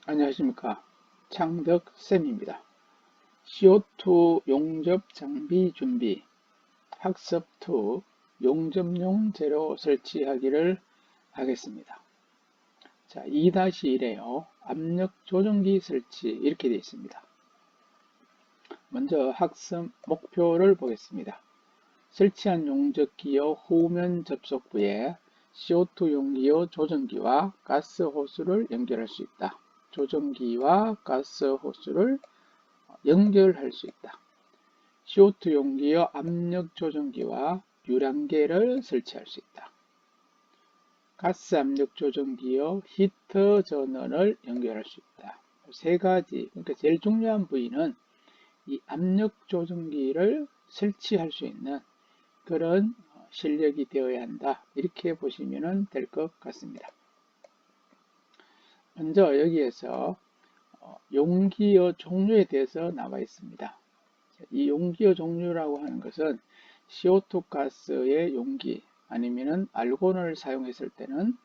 안녕하십니까. 창덕쌤입니다. CO2 용접 장비 준비 학습 2 용접용 재료 설치하기를 하겠습니다. 자, 2-1에요. 압력 조정기 설치 이렇게 되어 있습니다. 먼저 학습 목표를 보겠습니다. 설치한 용접기의 후면 접속부에 CO2 용기의 조정기와 가스 호스를 연결할 수 있다. 조정기와 가스 호스를 연결할 수 있다. CO2 용기의 압력 조정기와 유량계를 설치할 수 있다. 가스 압력 조정기의 히터 전원을 연결할 수 있다. 세 가지, 그러니까 제일 중요한 부위는 이 압력 조정기를 설치할 수 있는 그런 실력이 되어야 한다. 이렇게 보시면 될 것 같습니다. 먼저 여기에서 용기의 종류에 대해서 나와 있습니다. 이 용기의 종류라고 하는 것은 CO2 가스의 용기 아니면은 알곤을 사용했을 때는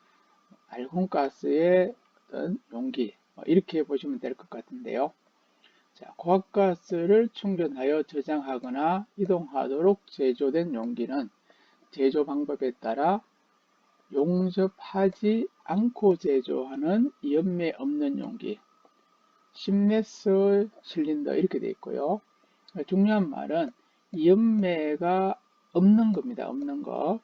알곤 가스의 어떤 용기 이렇게 보시면 될 것 같은데요. 자, 고압가스를 충전하여 저장하거나 이동하도록 제조된 용기는 제조 방법에 따라 용접하지 않고 제조하는 연매 없는 용기, 심네스 실린더 이렇게 되어 있고요. 중요한 말은 연매가 없는 겁니다. 없는 거.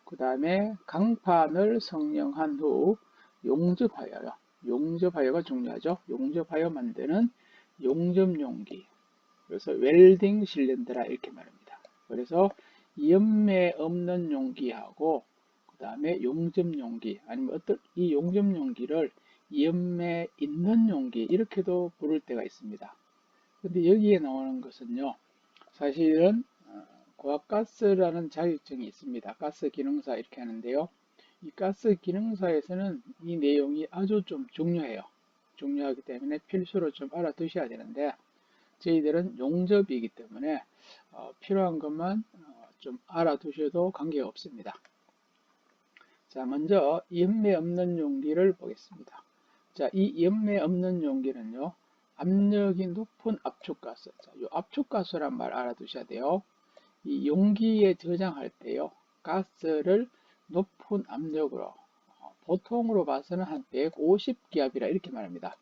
그 다음에 강판을 성형한 후 용접하여요. 용접하여가 중요하죠. 용접하여 만드는 용접용기. 그래서 웰딩 실린더라 이렇게 말합니다. 그래서 연매 없는 용기하고 그 다음에 용접용기 아니면 어떤 이 용접용기를 연매 있는 용기 이렇게도 부를 때가 있습니다. 근데 여기에 나오는 것은요, 사실은 고압가스라는 자격증이 있습니다. 가스 기능사 이렇게 하는데요. 이 가스 기능사에서는 이 내용이 아주 좀 중요해요. 중요하기 때문에 필수로 좀 알아두셔야 되는데 저희들은 용접이기 때문에 필요한 것만 좀 알아두셔도 관계가 없습니다. 자, 먼저 연매 없는 용기를 보겠습니다. 자, 이 연매 없는 용기는요, 압력이 높은 압축가스. 자, 이 압축가스란 말 알아두셔야 돼요. 이 용기에 저장할 때요, 가스를 높은 압력으로, 보통으로 봐서는 한 150기압이라 이렇게 말합니다.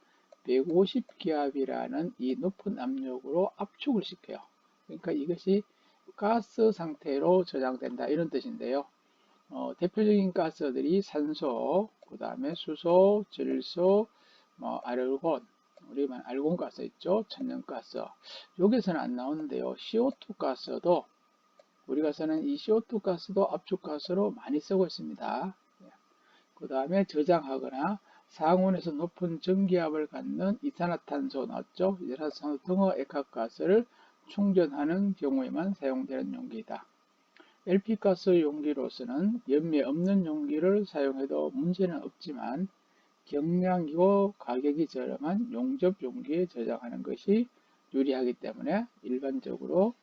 150기압이라는 이 높은 압력으로 압축을 시켜요. 그러니까 이것이 가스 상태로 저장된다 이런 뜻인데요. 대표적인 가스들이 산소, 그 다음에 수소, 질소, 아르곤, 우리만 알곤 가스 있죠? 천연가스. 여기서는 안 나오는데요. CO2 가스도 우리가 쓰는 이 CO2 가스도 압축가스로 많이 쓰고 있습니다. 그 다음에 저장하거나 상온에서 높은 전기압을 갖는 이산화탄소 나왔죠? 이산화탄소 등의 액화가스를 충전하는 경우에만 사용되는 용기이다. LP가스 용기로서는 연매 없는 용기를 사용해도 문제는 없지만 경량이고 가격이 저렴한 용접 용기에 저장하는 것이 유리하기 때문에 일반적으로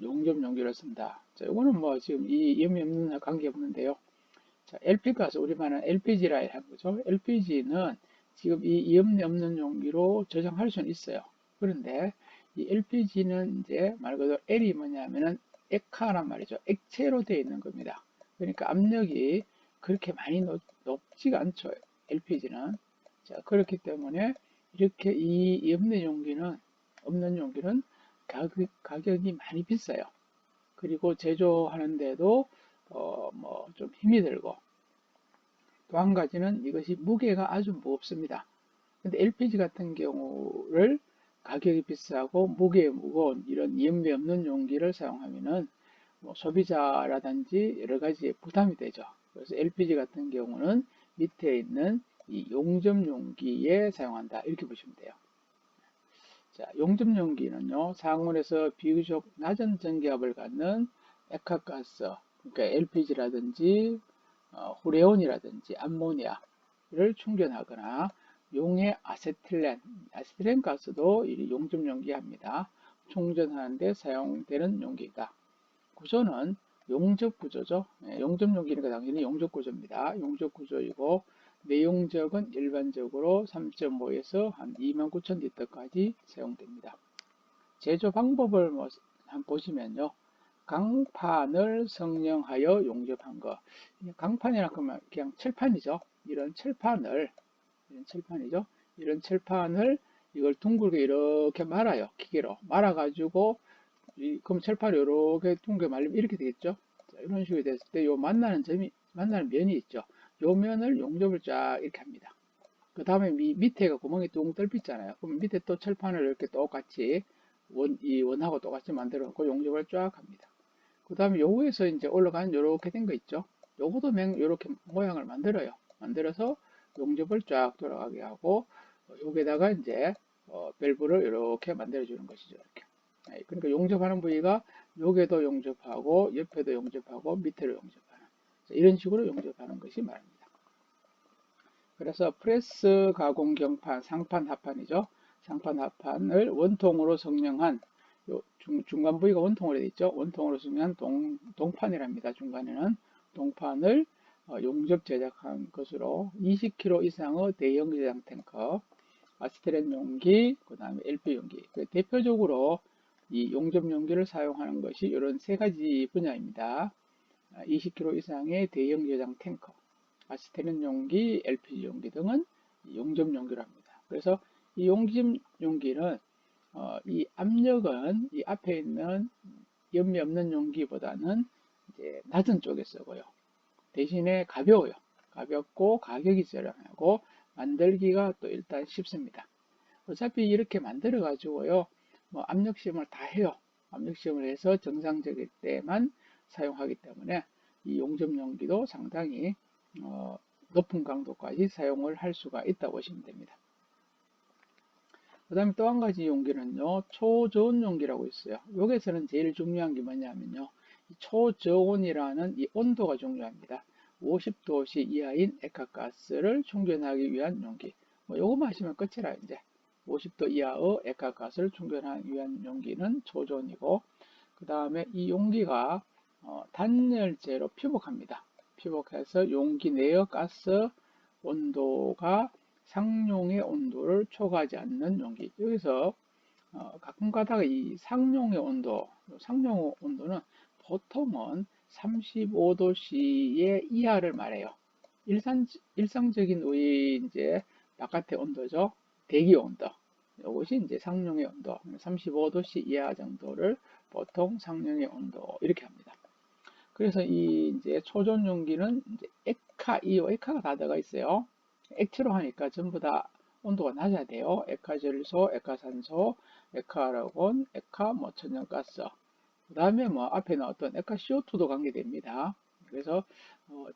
용접 용기를 쓴다. 자, 이거는 뭐 지금 이 연매 없는 관계 없는데요. 자, LP가스 우리말은 LPG라 하는 거죠. LPG는 지금 이 연매 없는 용기로 저장할 수는 있어요. 그런데 이 LPG는 이제 말 그대로 L이 뭐냐면은 액화란 말이죠. 액체로 되어 있는 겁니다. 그러니까 압력이 그렇게 많이 높지가 않죠. LPG는. 자, 그렇기 때문에 이렇게 이 없는 용기는 가격이 많이 비싸요. 그리고 제조하는데도 뭐 좀 힘이 들고 또 한 가지는 이것이 무게가 아주 무겁습니다. 근데 LPG 같은 경우를 가격이 비싸고 무게 무거운 이런 연매 없는 용기를 사용하면은 뭐 소비자라든지 여러 가지 부담이 되죠. 그래서 LPG 같은 경우는 밑에 있는 이 용접 용기에 사용한다. 이렇게 보시면 돼요. 자, 용접 용기는요, 상온에서 비교적 낮은 전기압을 갖는 액화가스, 그러니까 LPG라든지 후레온이라든지 암모니아를 충전하거나 용해 아세틸렌 가스도 용접 용기합니다. 충전하는데 사용되는 용기이다. 구조는 용접 구조죠. 용접 용기니까 당연히 용접 구조입니다. 용접 구조이고 내용적은 일반적으로 3.5에서 한 29,000리터까지 사용됩니다. 제조 방법을 한번 보시면요. 강판을 성형하여 용접한 거. 강판이라 그러면 그냥 철판이죠. 이런 철판이죠. 이런 철판을 이걸 둥글게 이렇게 말아요. 기계로 말아가지고 그럼 철판이 이렇게 둥글게 말리면 이렇게 되겠죠. 자, 이런 식으로 됐을 때 요 만나는 면이 있죠. 요 면을 용접을 쫙 이렇게 합니다. 그 다음에 밑에가 구멍이 뚱 뚫렸잖아요. 그럼 밑에 또 철판을 이렇게 똑같이 이 원하고 똑같이 만들어 놓고 용접을 쫙 합니다. 그 다음에 요거에서 이제 올라가는 요렇게 된 거 있죠. 요것도 요렇게 모양을 만들어요. 만들어서 용접을 쫙 돌아가게 하고 여기다가 이제 밸브를 이렇게 만들어 주는 것이죠. 이렇게. 그러니까 용접하는 부위가 여기도 용접하고 옆에도 용접하고 밑에도 용접하는 이런 식으로 용접하는 것이 말입니다. 그래서 프레스 가공 경판, 상판, 하판이죠. 상판, 하판을 원통으로 성형한 중간 부위가 원통으로 되어 있죠. 원통으로 성형한 동판이랍니다. 중간에는 동판을 용접 제작한 것으로 20kg 이상의 대형 제작 탱커, 아스테렌 용기, 그 다음에 LP 용기. 대표적으로 이 용접 용기를 사용하는 것이 이런 세 가지 분야입니다. 20kg 이상의 대형 제작 탱커, 아스테린 용기, LPG 용기 등은 용접 용기로 합니다. 그래서 이 용접 용기는 이 압력은 이 앞에 있는 염이 없는 용기보다는 이제 낮은 쪽에 쓰고요. 대신에 가벼워요. 가볍고 가격이 저렴하고 만들기가 또 일단 쉽습니다. 어차피 이렇게 만들어 가지고요. 뭐 압력 시험을 다 해요. 압력 시험을 해서 정상적일 때만 사용하기 때문에 이 용접 용기도 상당히 높은 강도까지 사용을 할 수가 있다고 보시면 됩니다. 그 다음에 또 한 가지 용기는요, 초저온 용기라고 있어요. 여기서는 제일 중요한 게 뭐냐면요, 초저온이라는 이 온도가 중요합니다. 50도씨 이하인 액화가스를 충전하기 위한 용기. 뭐 요거만 하시면 끝이라 이제. 50도 이하의 액화가스를 충전하기 위한 용기는 초저온이고, 그 다음에 이 용기가 단열재로 피복합니다. 피복해서 용기 내의 가스 온도가 상용의 온도를 초과하지 않는 용기. 여기서 가끔 가다가 이 상용의 온도는 보통은 35도씨의 이하를 말해요. 일상적인 우리 이제 바깥의 온도죠. 대기 온도. 이것이 이제 상용의 온도. 35도씨 이하 정도를 보통 상용의 온도 이렇게 합니다. 그래서 이 이제 초전 용기는 이제 액화가 다 들어가 있어요. 액체로 하니까 전부 다 온도가 낮아야 돼요. 액화질소, 액화산소, 액화아르곤, 뭐 천연가스. 그 다음에 뭐 앞에 나왔던 액화 CO2도 관계됩니다. 그래서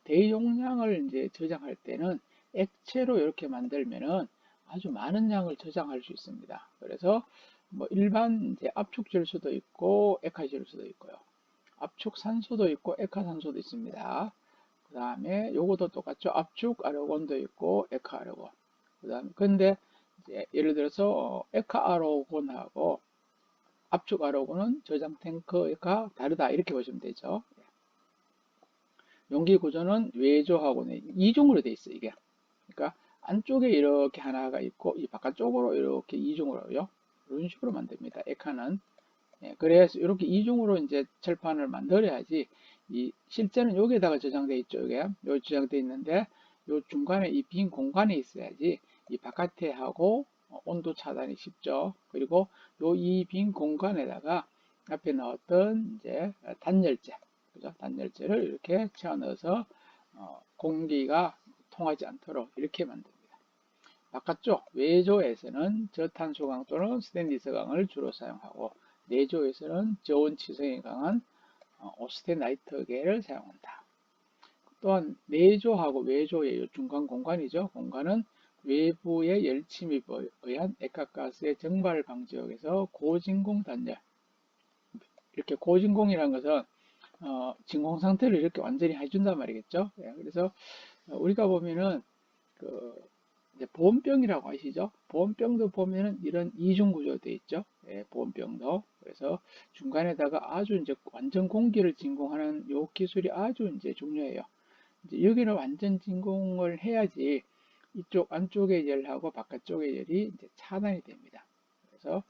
대용량을 이제 저장할 때는 액체로 이렇게 만들면은 아주 많은 양을 저장할 수 있습니다. 그래서 뭐 일반 이제 압축질소도 있고 액화질소도 있고요. 압축 산소도 있고 액화산소도 있습니다. 그 다음에 요것도 똑같죠. 압축 아르곤도 있고 액화 아르곤. 그 다음에 근데 이제 예를 들어서 액화 아르곤하고 압축 아르곤은 저장 탱크가 다르다 이렇게 보시면 되죠. 용기 구조는 외조하고는 이중으로 돼 있어요. 이게. 그러니까 안쪽에 이렇게 하나가 있고 이 바깥쪽으로 이렇게 이중으로요. 이런 식으로 만듭니다. 액화는. 그래서 이렇게 이중으로 이제 철판을 만들어야지 실제는 여기에다가 저장되어 있죠. 이게 여기 저장되어 있는데 요 중간에 이 빈 공간에 있어야지 이 바깥에 하고 온도 차단이 쉽죠. 그리고 요 이 빈 공간에다가 앞에 나왔던 이제 단열재, 그죠? 단열재를 이렇게 채워 넣어서 공기가 통하지 않도록 이렇게 만듭니다. 바깥쪽 외조에서는 저탄소강 또는 스테인리스강을 주로 사용하고 내조에서는 저온 치성이 강한 오스테나이트계를 사용한다. 또한 내조하고 외조의 중간 공간이죠. 공간은 외부의 열침입에 의한 액화가스의 증발 방지역에서 고진공 단열. 이렇게 고진공이라는 것은 진공 상태를 이렇게 완전히 해준단 말이겠죠. 그래서 우리가 보면은 그 보온병이라고 아시죠? 보온병도 보면은 이런 이중 구조로 되어 있죠. 보온병도. 그래서 중간에다가 아주 이제 완전 공기를 진공하는 요 기술이 아주 이제 중요해요. 이제 여기는 완전 진공을 해야지 이쪽 안쪽의 열하고 바깥쪽의 열이 이제 차단이 됩니다. 그래서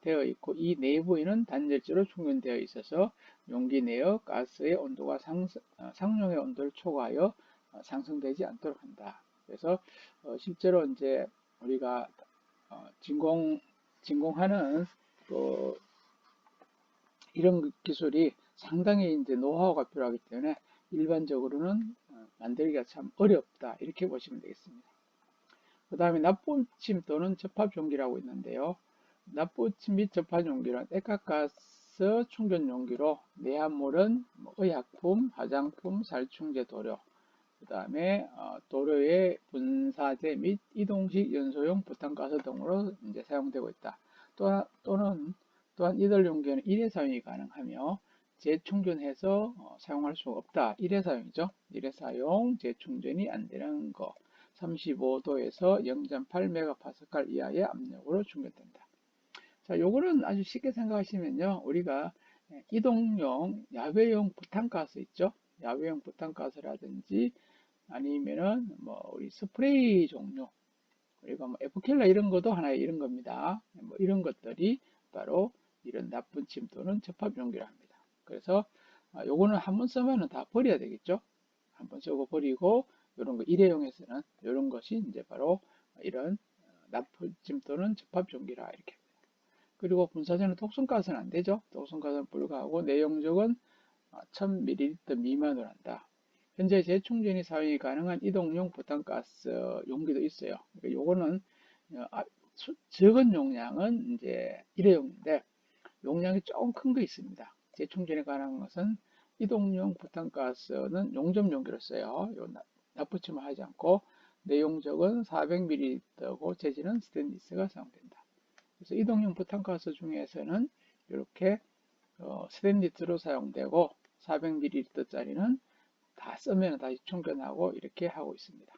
되어 있고 이 내부에는 단열재로 충전되어 있어서 용기 내의 가스의 온도가 상용의 온도를 초과하여 상승되지 않도록 한다. 그래서 실제로 이제 우리가 진공하는 그 이런 기술이 상당히 이제 노하우가 필요하기 때문에 일반적으로는 만들기가 참 어렵다 이렇게 보시면 되겠습니다. 그 다음에 납부침 또는 접합용기라고 있는데요. 납부침 및 접합용기는 액화가스 충전용기로 내한물은 의약품, 화장품, 살충제, 도료, 그 다음에 도료의 분사제 및 이동식 연소용 부탄가스 등으로 이제 사용되고 있다. 또한 이들 용기는 일회 사용이 가능하며 재충전해서 사용할 수가 없다. 일회 사용이죠. 일회 사용, 재충전이 안 되는 거. 35도에서 0.8메가파스칼 이하의 압력으로 충전된다. 자, 요거는 아주 쉽게 생각하시면요. 우리가 이동용, 야외용 부탄가스 있죠? 야외용 부탄가스라든지 아니면은 뭐 우리 스프레이 종류, 그리고 뭐 에프킬러 이런 것도 하나의 이런 겁니다. 뭐 이런 것들이 바로 이런 나쁜 침 또는 접합 용기를 합니다. 그래서 요거는 한번 쓰면은 다 버려야 되겠죠? 한번 쓰고 버리고 이런 거 일회용에서는 이런 것이 이제 바로 이런 나쁜 침 또는 접합 용기라 이렇게. 그리고 분사제는 독성가스는 안 되죠. 독성가스는 불가하고 내용적은 1000ml 미만으로 한다. 현재 재충전이 사용이 가능한 이동용 부탄가스 용기도 있어요. 그러니까 요거는 적은 용량은 이제 일회용인데 용량이 조금 큰 거 있습니다. 재충전이 가능한 것은 이동용 부탄가스는 용접 용기로 써요. 납부침을 하지 않고 내용적은 400ml고 재질은 스테인리스가 사용된다. 그래서 이동용 부탄가스 중에서는 이렇게 스테인리스로 사용되고 400ml짜리는 다 쓰면 다시 충전하고 이렇게 하고 있습니다.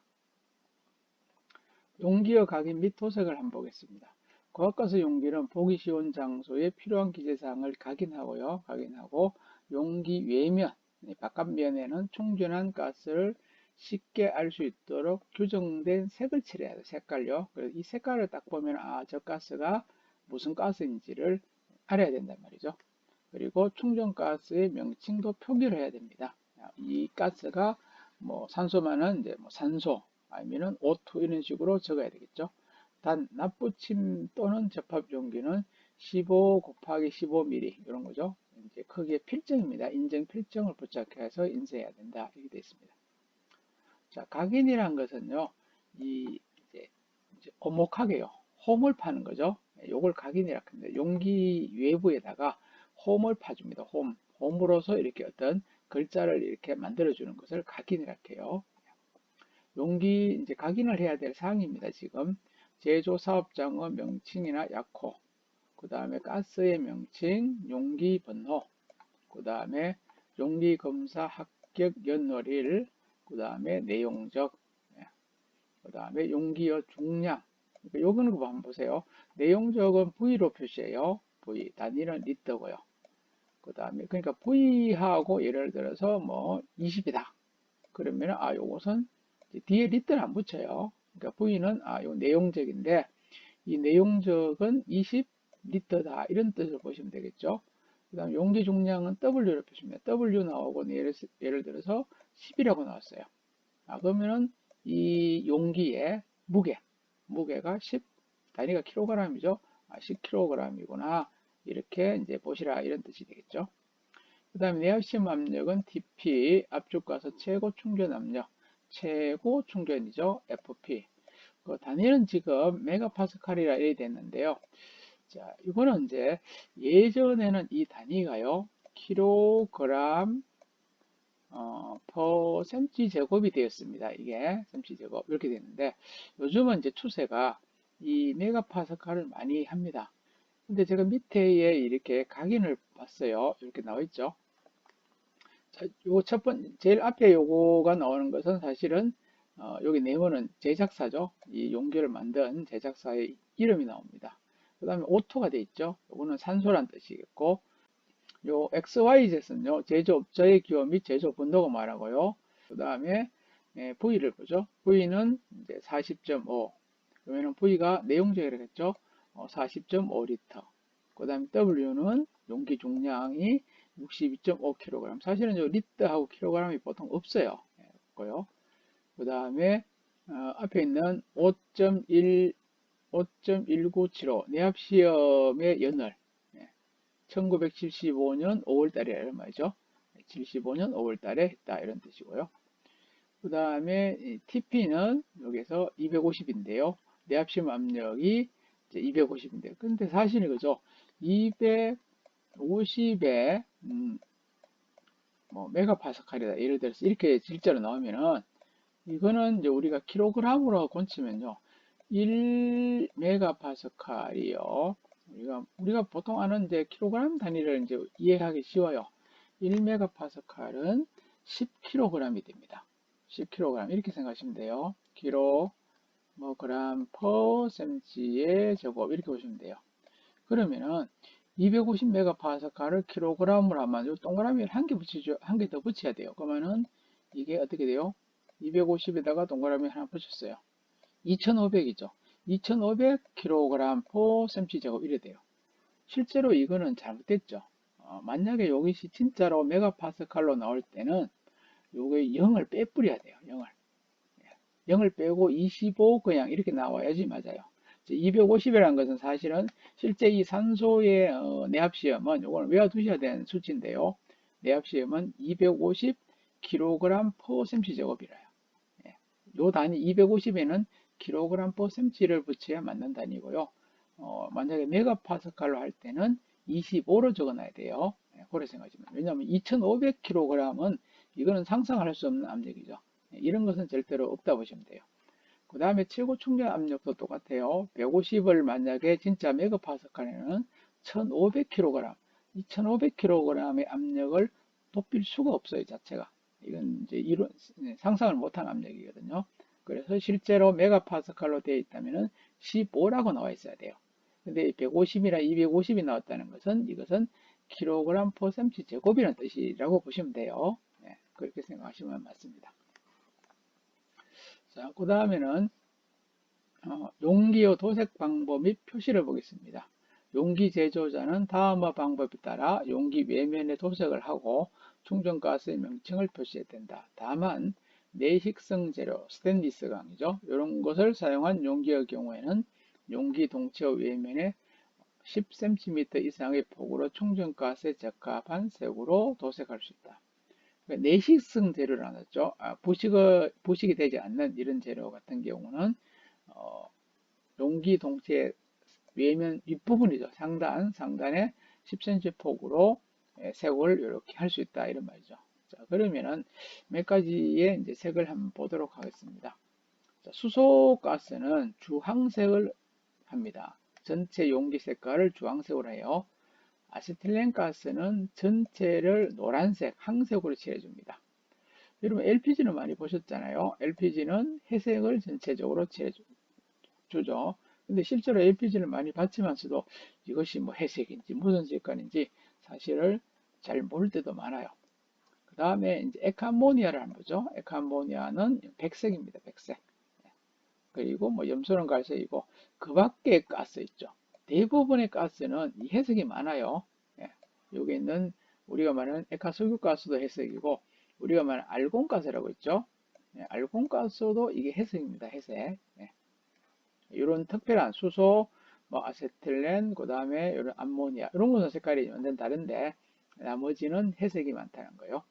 용기의 각인 및 도색을 한번 보겠습니다. 고압가스 용기는 보기 쉬운 장소에 필요한 기재사항을 각인하고요. 각인하고 용기 외면, 바깥면에는 충전한 가스를 쉽게 알 수 있도록 규정된 색을 칠해야 돼요. 색깔요. 그래서 이 색깔을 딱 보면 저 가스가 무슨 가스인지를 알아야 된단 말이죠. 그리고 충전가스의 명칭도 표기를 해야 됩니다. 이 가스가 뭐 산소만은 이제 뭐 산소 아니면은 O2 이런 식으로 적어야 되겠죠. 단 납부침 또는 접합 용기는 15 곱하기 15mm 이런 거죠. 이제 크기의 필정입니다. 인증 필정을 부착해서 인쇄해야 된다 이렇게 되어 있습니다. 자, 각인이란 것은요, 이제 오목하게요, 홈을 파는 거죠. 요걸 각인이라 하는데 용기 외부에다가 홈을 파줍니다. 홈으로서 이렇게 어떤 글자를 이렇게 만들어주는 것을 각인이라 해요. 용기 이제 각인을 해야 될 사항입니다. 지금 제조 사업장의 명칭이나 약호, 그 다음에 가스의 명칭, 용기 번호, 그 다음에 용기 검사 합격 연월일, 그 다음에 내용적, 그 다음에 용기의 중량. 요거는 한번 보세요. 내용적은 V로 표시해요. V 단위는 리터고요. 그 다음에 그러니까 V하고 예를 들어서 뭐 20이다. 그러면 요것은 뒤에 리터는 안 붙여요. 그러니까 V는 요 내용적인데 이 내용적은 20리터다 이런 뜻을 보시면 되겠죠. 그 다음 용기 중량은 W로 표시합니다. W 나오고 예를 들어서 10이라고 나왔어요. 그러면은 이 용기의 무게가 10 단위가 킬로그램이죠. 10kg이구나 이렇게 이제 보시라 이런 뜻이 되겠죠. 그 다음에 내합심 압력은 TP 압축가스 최고 충전 압력, 최고 충전이죠. FP. 그 단위는 지금 메가파스칼이라 이렇게 됐는데요. 자, 이거는 이제 예전에는 이 단위가요, 킬로그램 per cm 제곱이 되었습니다. 이게 cm 제곱 이렇게 되는데 요즘은 이제 추세가 이 메가파스칼을 많이 합니다. 근데 제가 밑에 이렇게 각인을 봤어요. 이렇게 나와 있죠. 자, 요거 제일 앞에 요거가 나오는 것은 사실은 여기 네모는 제작사죠. 이 용기를 만든 제작사의 이름이 나옵니다. 그 다음에 오토가 되어 있죠. 요거는 산소란 뜻이겠고, 요 XYZ는요, 제조업자의 기호 및 제조 번호가 말하고요. 그 다음에 V를 보죠. V는 이제 40.5. 그러면은 V가 내용적이라겠죠. 40.5리터. 그 다음에 W는 용기 중량이 62.5kg. 사실은 저 리터하고 킬로그램이 보통 없어요. 고요. 그 다음에 앞에 있는 5.1975 내합시험의 연월 1975년 5월달에 이런 말이죠. 75년 5월달에 했다 이런 뜻이고요. 그 다음에 TP는 여기서 250인데요. 내합시험 압력이 250인데 근데 사실 그죠? 250에 뭐 메가파스칼이다 예를 들어서 이렇게 질자로 나오면은 이거는 이제 우리가 킬로그램으로 곤치면요. 1메가파스칼이요. 우리가 보통 아는 이제 킬로그램 단위를 이제 이해하기 쉬워요. 1메가파스칼은 10kg이 됩니다. 10kg 이렇게 생각하시면 돼요. 킬로 뭐 그램 퍼 cm의 제곱 이렇게 보시면 돼요. 그러면은 250메가파스칼을 킬로그램으로 하면 동그라미를 한 개 붙이죠. 한 개 더 붙여야 돼요. 그러면은 이게 어떻게 돼요? 250에다가 동그라미 하나 붙였어요. 2500이죠. 2500kg per cm 제곱 이래 돼요. 실제로 이거는 잘못됐죠. 만약에 이것이 진짜로 메가파스칼로 나올 때는 요게 0을 빼뿌려야 돼요. 0을 빼고 25 그냥 이렇게 나와야지 맞아요. 250이라는 것은 사실은 실제 이 산소의 내합시험은 이걸 외워두셔야 되는 수치인데요. 내합시험은 250kg per cm 제곱이래요. 요 단위 250에는 kg per cm를 붙여야 맞는 단위고요. 만약에 메가파스칼로 할 때는 25로 적어놔야 돼요. 그렇게 생각하시면. 왜냐하면 2500kg은 이거는 상상할 수 없는 압력이죠. 이런 것은 절대로 없다 보시면 돼요. 그 다음에 최고 충전 압력도 똑같아요. 150을 만약에 진짜 메가파스칼에는 1500kg, 이 1500kg의 압력을 높일 수가 없어요, 자체가. 이건 이제 상상을 못한 압력이거든요. 그래서 실제로 메가파스칼로 되어 있다면 15라고 나와 있어야 돼요. 근데 150이나 250이 나왔다는 것은 이것은 킬로그램 퍼 cm 제곱이라는 뜻이라고 보시면 돼요. 그렇게 생각하시면 맞습니다. 자, 그 다음에는 용기의 도색 방법 및 표시를 보겠습니다. 용기 제조자는 다음의 방법에 따라 용기 외면에 도색을 하고 충전가스의 명칭을 표시해야 된다. 다만 내식성 재료, 스테인리스 강이죠. 이런 것을 사용한 용기의 경우에는 용기 동체의 외면에 10cm 이상의 폭으로 충전가스에 적합한 색으로 도색할 수 있다. 내식성 재료를 나눴죠. 부식이 되지 않는 이런 재료 같은 경우는 용기 동체 외면 윗부분이죠. 상단에 10cm 폭으로 색을 이렇게 할 수 있다. 이런 말이죠. 자, 그러면은 몇 가지의 이제 색을 한번 보도록 하겠습니다. 자, 수소가스는 주황색을 합니다. 전체 용기 색깔을 주황색으로 해요. 아세틸렌 가스는 전체를 노란색, 항색으로 칠해줍니다. 여러분 LPG는 많이 보셨잖아요. LPG는 회색을 전체적으로 칠해주죠. 근데 실제로 LPG를 많이 받지만서도 이것이 뭐 회색인지 무슨 색깔인지 사실을 잘 모를 때도 많아요. 그 다음에 이제 에카모니아를 한번 보죠. 에카모니아는 백색입니다. 백색. 그리고 뭐 염소는 갈색이고 그 밖에 가스 있죠. 대부분의 가스는 이 회색이 많아요. 여기 있는 우리가 말하는 액화석유가스도 회색이고 우리가 말하는 알곤가스라고 있죠. 알곤가스도 이게 회색입니다. 회색. 이런 특별한 수소, 뭐 아세틸렌, 그 다음에 이런 암모니아 이런 것은 색깔이 완전 다른데 나머지는 회색이 많다는 거예요.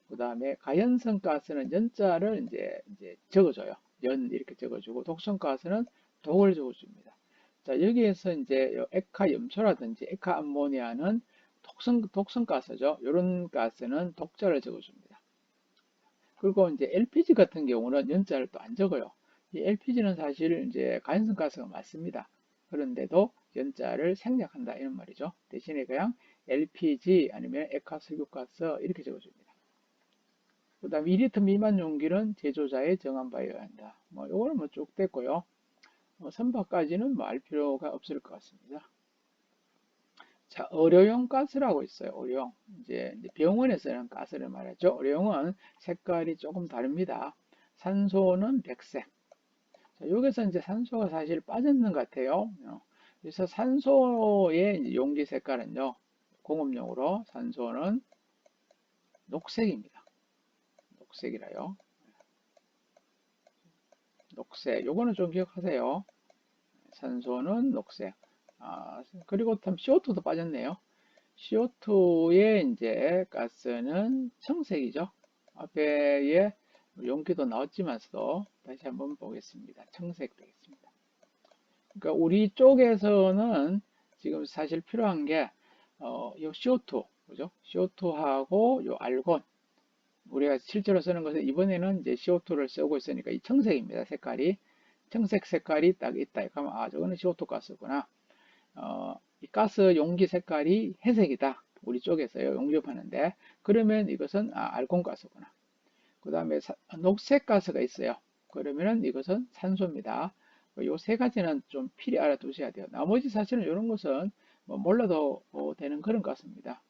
그 다음에 가연성 가스는 연자를 이제 적어줘요. 연 이렇게 적어주고 독성 가스는 독을 적어줍니다. 자, 여기에서 이제 액화 염소라든지 액화 암모니아는 독성 가스죠. 이런 가스는 독자를 적어줍니다. 그리고 이제 LPG 같은 경우는 연자를 또 안 적어요. 이 LPG는 사실 이제 가연성 가스가 맞습니다. 그런데도 연자를 생략한다 이런 말이죠. 대신에 그냥 LPG 아니면 액화석유가스 이렇게 적어줍니다. 그 다음 2리터 미만 용기는 제조자의 정한 바여야 한다. 뭐 요거는 뭐 쭉 됐고요. 선박까지는 뭐 알 필요가 없을 것 같습니다. 자, 의료용 가스라고 있어요. 의료용. 이제 병원에 쓰는 가스를 말하죠. 의료용은 색깔이 조금 다릅니다. 산소는 백색. 자, 여기서 이제 산소가 사실 빠졌는 것 같아요. 그래서 산소의 이제 용기 색깔은요, 공업용으로 산소는 녹색입니다. 녹색이라요. 녹색. 요거는 좀 기억하세요. 산소는 녹색. 그리고 참 CO2도 빠졌네요. CO2의 이제 가스는 청색이죠. 앞에에 용기도 나왔지만서도 다시 한번 보겠습니다. 청색 되겠습니다. 그러니까 우리 쪽에서는 지금 사실 필요한 게, 요 CO2, 그죠? CO2하고 요 알곤. 우리가 실제로 쓰는 것은 이번에는 이제 CO2를 쓰고 있으니까 이 청색입니다. 색깔이. 청색 색깔이 딱 있다. 그러면, 저거는 CO2 가스구나. 이 가스 용기 색깔이 회색이다. 우리 쪽에서요. 용접하는데. 그러면 이것은, 알곤 가스구나. 그 다음에 녹색 가스가 있어요. 그러면은 이것은 산소입니다. 요 세 가지는 좀 필히 알아두셔야 돼요. 나머지 사실은 이런 것은 뭐 몰라도 되는 그런 가스입니다.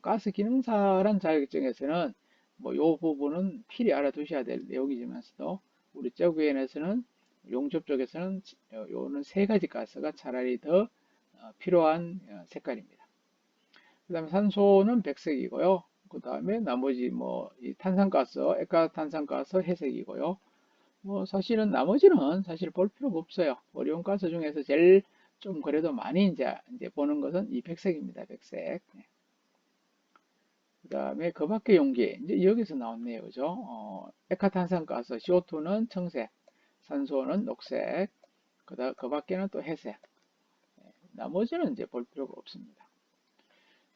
가스 기능사란 자격증에서는 뭐 요 부분은 필히 알아두셔야 될 내용이지만서도 우리 쪽에서는 용접 쪽에서는 요는 세 가지 가스가 차라리 더 필요한 색깔입니다. 그 다음에 산소는 백색이고요. 그 다음에 나머지 뭐 이 탄산가스, 액화탄산가스 회색이고요. 뭐 사실은 나머지는 사실 볼 필요가 없어요. 어려운 가스 중에서 제일 좀 그래도 많이 이제 보는 것은 이 백색입니다. 백색. 그 다음에 그 밖의 용기 이제 여기서 나왔네요. 그죠? 액화탄산가스 CO2는 청색, 산소는 녹색, 그 밖에는 또 회색. 나머지는 이제 볼 필요가 없습니다.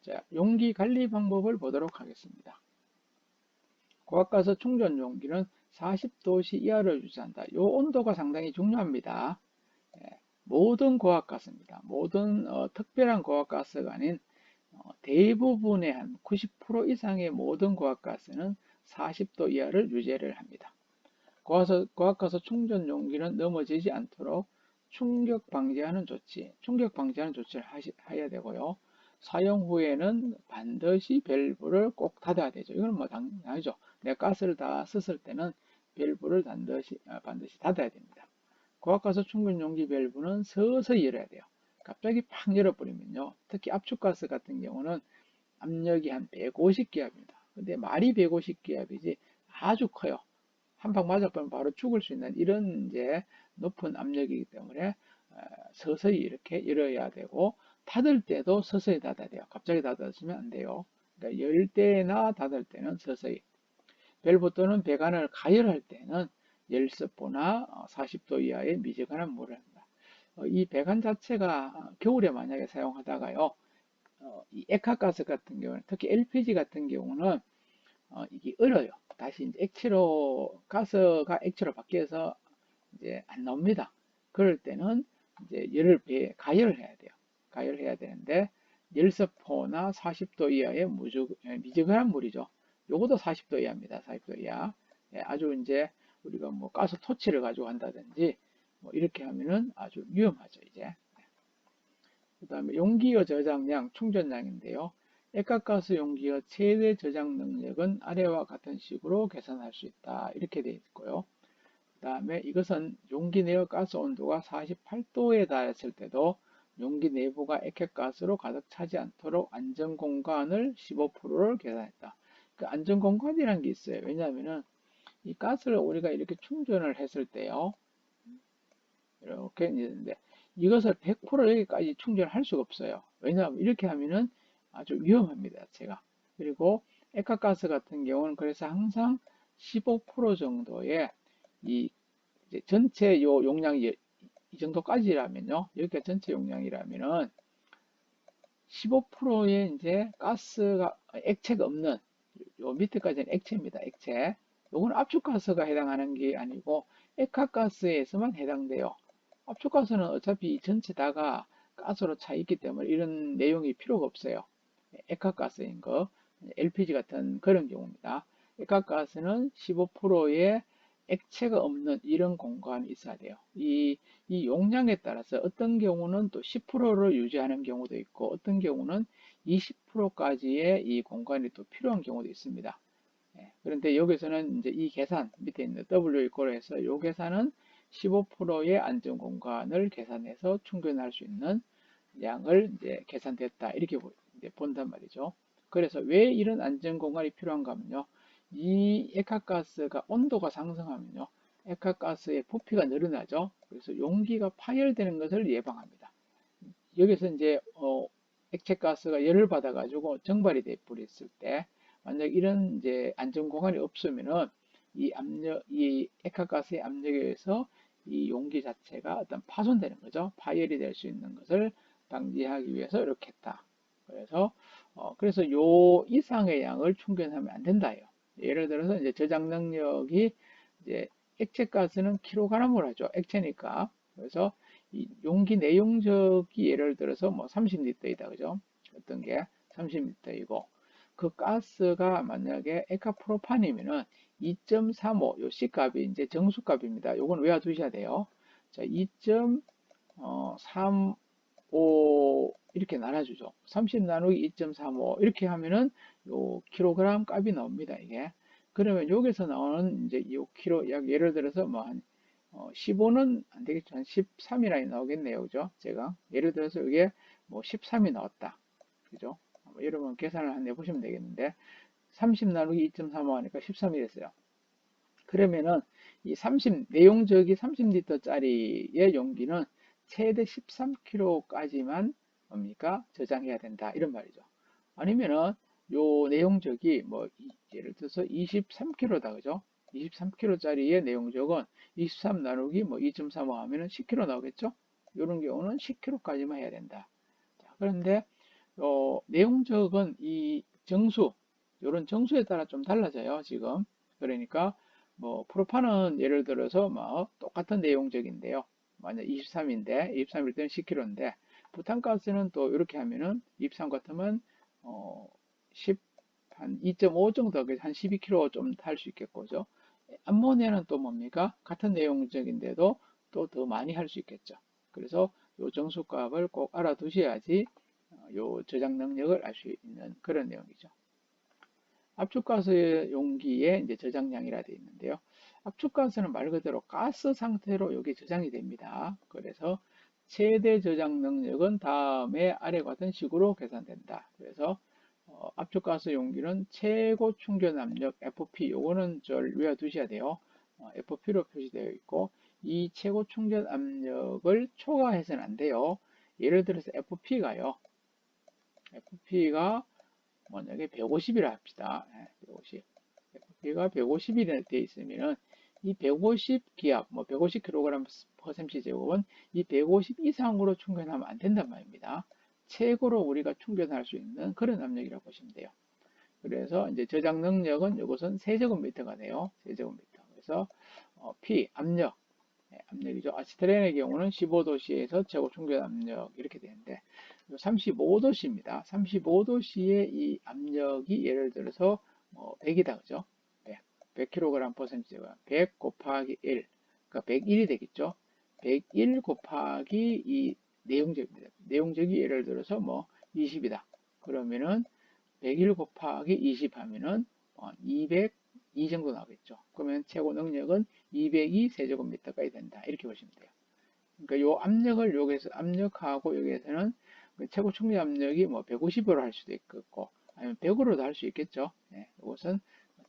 자, 용기 관리 방법을 보도록 하겠습니다. 고압가스 충전 용기는 40도씨 이하를 유지한다. 이 온도가 상당히 중요합니다. 모든 고압가스입니다. 모든 특별한 고압가스가 아닌 대부분의 한 90% 이상의 모든 고압가스는 40도 이하를 유지를 합니다. 고압가스 충전 용기는 넘어지지 않도록 충격 방지하는 조치를 해야 되고요. 사용 후에는 반드시 밸브를 꼭 닫아야 되죠. 이건 뭐 당연하죠. 내가 가스를 다 썼을 때는 밸브를 반드시 닫아야 됩니다. 고압가스 충전 용기 밸브는 서서히 열어야 돼요. 갑자기 팍 열어버리면요. 특히 압축가스 같은 경우는 압력이 한 150기압입니다. 근데 말이 150기압이지 아주 커요. 한 방 맞아버리면 바로 죽을 수 있는 이런 이제 높은 압력이기 때문에 서서히 이렇게 열어야 되고 닫을 때도 서서히 닫아야 돼요. 갑자기 닫아주면 안 돼요. 그러니까 열 때나 닫을 때는 서서히. 밸브 또는 배관을 가열할 때는 열습보나 40도 이하의 미지근한 물을 합니다. 이 배관 자체가 겨울에 만약에 사용하다가요, 이 액화가스 같은 경우는 특히 LPG 같은 경우는 이게 얼어요. 다시 이제 가스가 액체로 바뀌어서 이제 안 나옵니다. 그럴 때는 이제 열을 가열을 해야 돼요. 가열을 해야 되는데 열섭포나 40도 이하의 미지근한 물이죠. 요것도 40도 이하입니다. 40도 이하. 아주 이제 우리가 뭐 가스 토치를 가지고 한다든지 뭐 이렇게 하면은 아주 위험하죠, 이제. 그 다음에 용기의 저장량, 충전량인데요. 액화가스 용기의 최대 저장 능력은 아래와 같은 식으로 계산할 수 있다. 이렇게 되어 있고요. 그 다음에 이것은 용기 내의 가스 온도가 48도에 달했을 때도 용기 내부가 액화가스로 가득 차지 않도록 안전공간을 15%를 계산했다. 그 안전공간이라는 게 있어요. 왜냐하면은 이 가스를 우리가 이렇게 충전을 했을 때요. 이렇게 있는데 이것을 100% 여기까지 충전할 수가 없어요. 왜냐하면 이렇게 하면은 아주 위험합니다. 제가. 그리고 액화가스 같은 경우는 그래서 항상 15% 정도의 이 전체 요 용량이 이 정도까지라면요. 여기가 전체 용량이라면은 15%의 이제 가스가 액체가 없는 요 밑에까지는 액체입니다. 액체. 요건 압축가스가 해당하는 게 아니고 액화가스에서만 해당돼요. 압축가스는 어차피 전체 다가 가스로 차 있기 때문에 이런 내용이 필요가 없어요. 액화가스인 거, LPG 같은 그런 경우입니다. 액화가스는 15%의 액체가 없는 이런 공간이 있어야 돼요. 이 용량에 따라서 어떤 경우는 또 10%를 유지하는 경우도 있고 어떤 경우는 20%까지의 이 공간이 또 필요한 경우도 있습니다. 예, 그런데 여기서는 이제 이 계산 밑에 있는 W 이꼴 해서 이 계산은 15%의 안전 공간을 계산해서 충전할 수 있는 양을 이제 계산됐다 이렇게 이제 본단 말이죠. 그래서 왜 이런 안전 공간이 필요한가 하면요. 이 액화가스가 온도가 상승하면요. 액화가스의 부피가 늘어나죠. 그래서 용기가 파열되는 것을 예방합니다. 여기서 이제 액체 가스가 열을 받아 가지고 증발이 돼 버렸을 때 만약 이런 이제 안전 공간이 없으면은 이 액화가스의 압력에 의해서 이 용기 자체가 어떤 파손되는 거죠. 파열이 될 수 있는 것을 방지하기 위해서 이렇게 했다. 그래서 요 이상의 양을 충전하면 안 된다요. 예를 들어서 이제 저장 능력이 이제 액체 가스는 킬로그램으로 하죠. 액체니까. 그래서 이 용기 내용적이 예를 들어서 뭐 30리터이다. 그죠? 어떤 게 30리터이고 그 가스가 만약에 에카프로판이면은 2.35, 요 C값이 이제 정수값입니다. 요건 외워두셔야 돼요. 자, 2.35 이렇게 나눠주죠. 30 나누기 2.35 이렇게 하면은 요 킬로그램 값이 나옵니다. 이게. 그러면 여기서 나오는 이제 이 킬로 약 예를 들어서 뭐 한 15는 안 되겠죠. 한 13이나 나오겠네요. 그죠? 제가 예를 들어서 이게 뭐 13이 나왔다. 그죠? 여러분 계산을 한번 해보시면 되겠는데 30 나누기 2.35 하니까 13이 됐어요. 그러면은 이 30, 내용적이 30리터짜리의 용기는 최대 13kg까지만 뭡니까? 저장해야 된다. 이런 말이죠. 아니면은 요 내용적이 뭐 예를 들어서 23kg다. 그죠? 23kg짜리의 내용적은 23 나누기 뭐 2.35 하면은 10kg 나오겠죠? 이런 경우는 10kg까지만 해야 된다. 자, 그런데 내용적은 이 정수, 이런 정수에 따라 좀 달라져요, 지금. 그러니까 뭐 프로판은 예를 들어서 뭐 똑같은 내용적인데요. 만약 23인데 23일 때는 10kg인데 부탄가스는 또 이렇게 하면은 23 같으면 10, 한 2.5 정도 한 12kg 좀 탈 수 있겠고죠. 암모니아는 또 뭡니까? 같은 내용적인데도 또 더 많이 할 수 있겠죠. 그래서 요 정수값을 꼭 알아두셔야지 요 저장 능력을 알 수 있는 그런 내용이죠. 압축가스 용기의 이제 저장량이라 되어 있는데요. 압축가스는 말 그대로 가스 상태로 여기 저장이 됩니다. 그래서 최대 저장 능력은 다음에 아래 같은 식으로 계산된다. 그래서 압축가스 용기는 최고 충전 압력 FP 요거는 절 외워두셔야 돼요. FP로 표시되어 있고 이 최고 충전 압력을 초과해서는 안 돼요. 예를 들어서 FP가 만약에 150이라 합시다. 150. FP가 150이라 되어 있으면은 이 150 기압, 뭐 150kg per cm 제곱은 이 150 이상으로 충전하면 안 된단 말입니다. 최고로 우리가 충전할 수 있는 그런 압력이라고 보시면 돼요. 그래서 이제 저장 능력은 이것은 세제곱미터가 돼요. 세제곱미터. 그래서 P 압력, 압력이죠. 아시트렌의 경우는 15도씨에서 최고 충전 압력 이렇게 되는데 35도씨입니다. 35도씨의 이 압력이 예를 들어서 뭐 100이다 그죠? 100kg per cm 100 곱하기 1 그러니까 101이 되겠죠. 101 곱하기 이 내용적입니다. 내용적이 예를 들어서 뭐 20이다. 그러면은 101 곱하기 20 하면은 202 정도 나오겠죠. 그러면 최고 능력은 202 세제곱미터까지 된다. 이렇게 보시면 돼요. 그러니까 요 압력을 여기서 압력하고 여기에서는 그 최고 충전 압력이 뭐 150으로 할 수도 있겠고 아니면 100으로도 할 수 있겠죠. 네, 이것은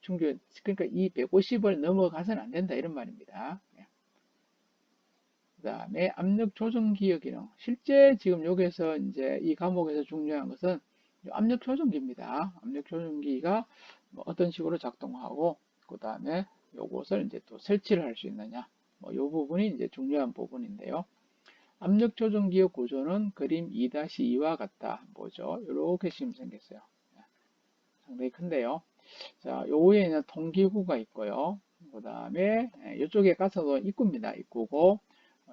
충전 그러니까 이 150을 넘어가서는 안 된다 이런 말입니다. 네. 그 다음에 압력 조정 기어 기능. 실제 지금 여기서 이제 이 과목에서 중요한 것은 압력 조정기입니다. 압력 조정기가 뭐 어떤 식으로 작동하고 그 다음에 요것을 이제 또 설치를 할 수 있느냐. 뭐 요 부분이 이제 중요한 부분인데요. 압력 조정기의 구조는 그림 2-2와 같다. 뭐죠? 이렇게 지금 생겼어요. 상당히 큰데요. 자, 요 위에는 통기구가 있고요. 그 다음에 이쪽에 가서도 입구입니다. 입구고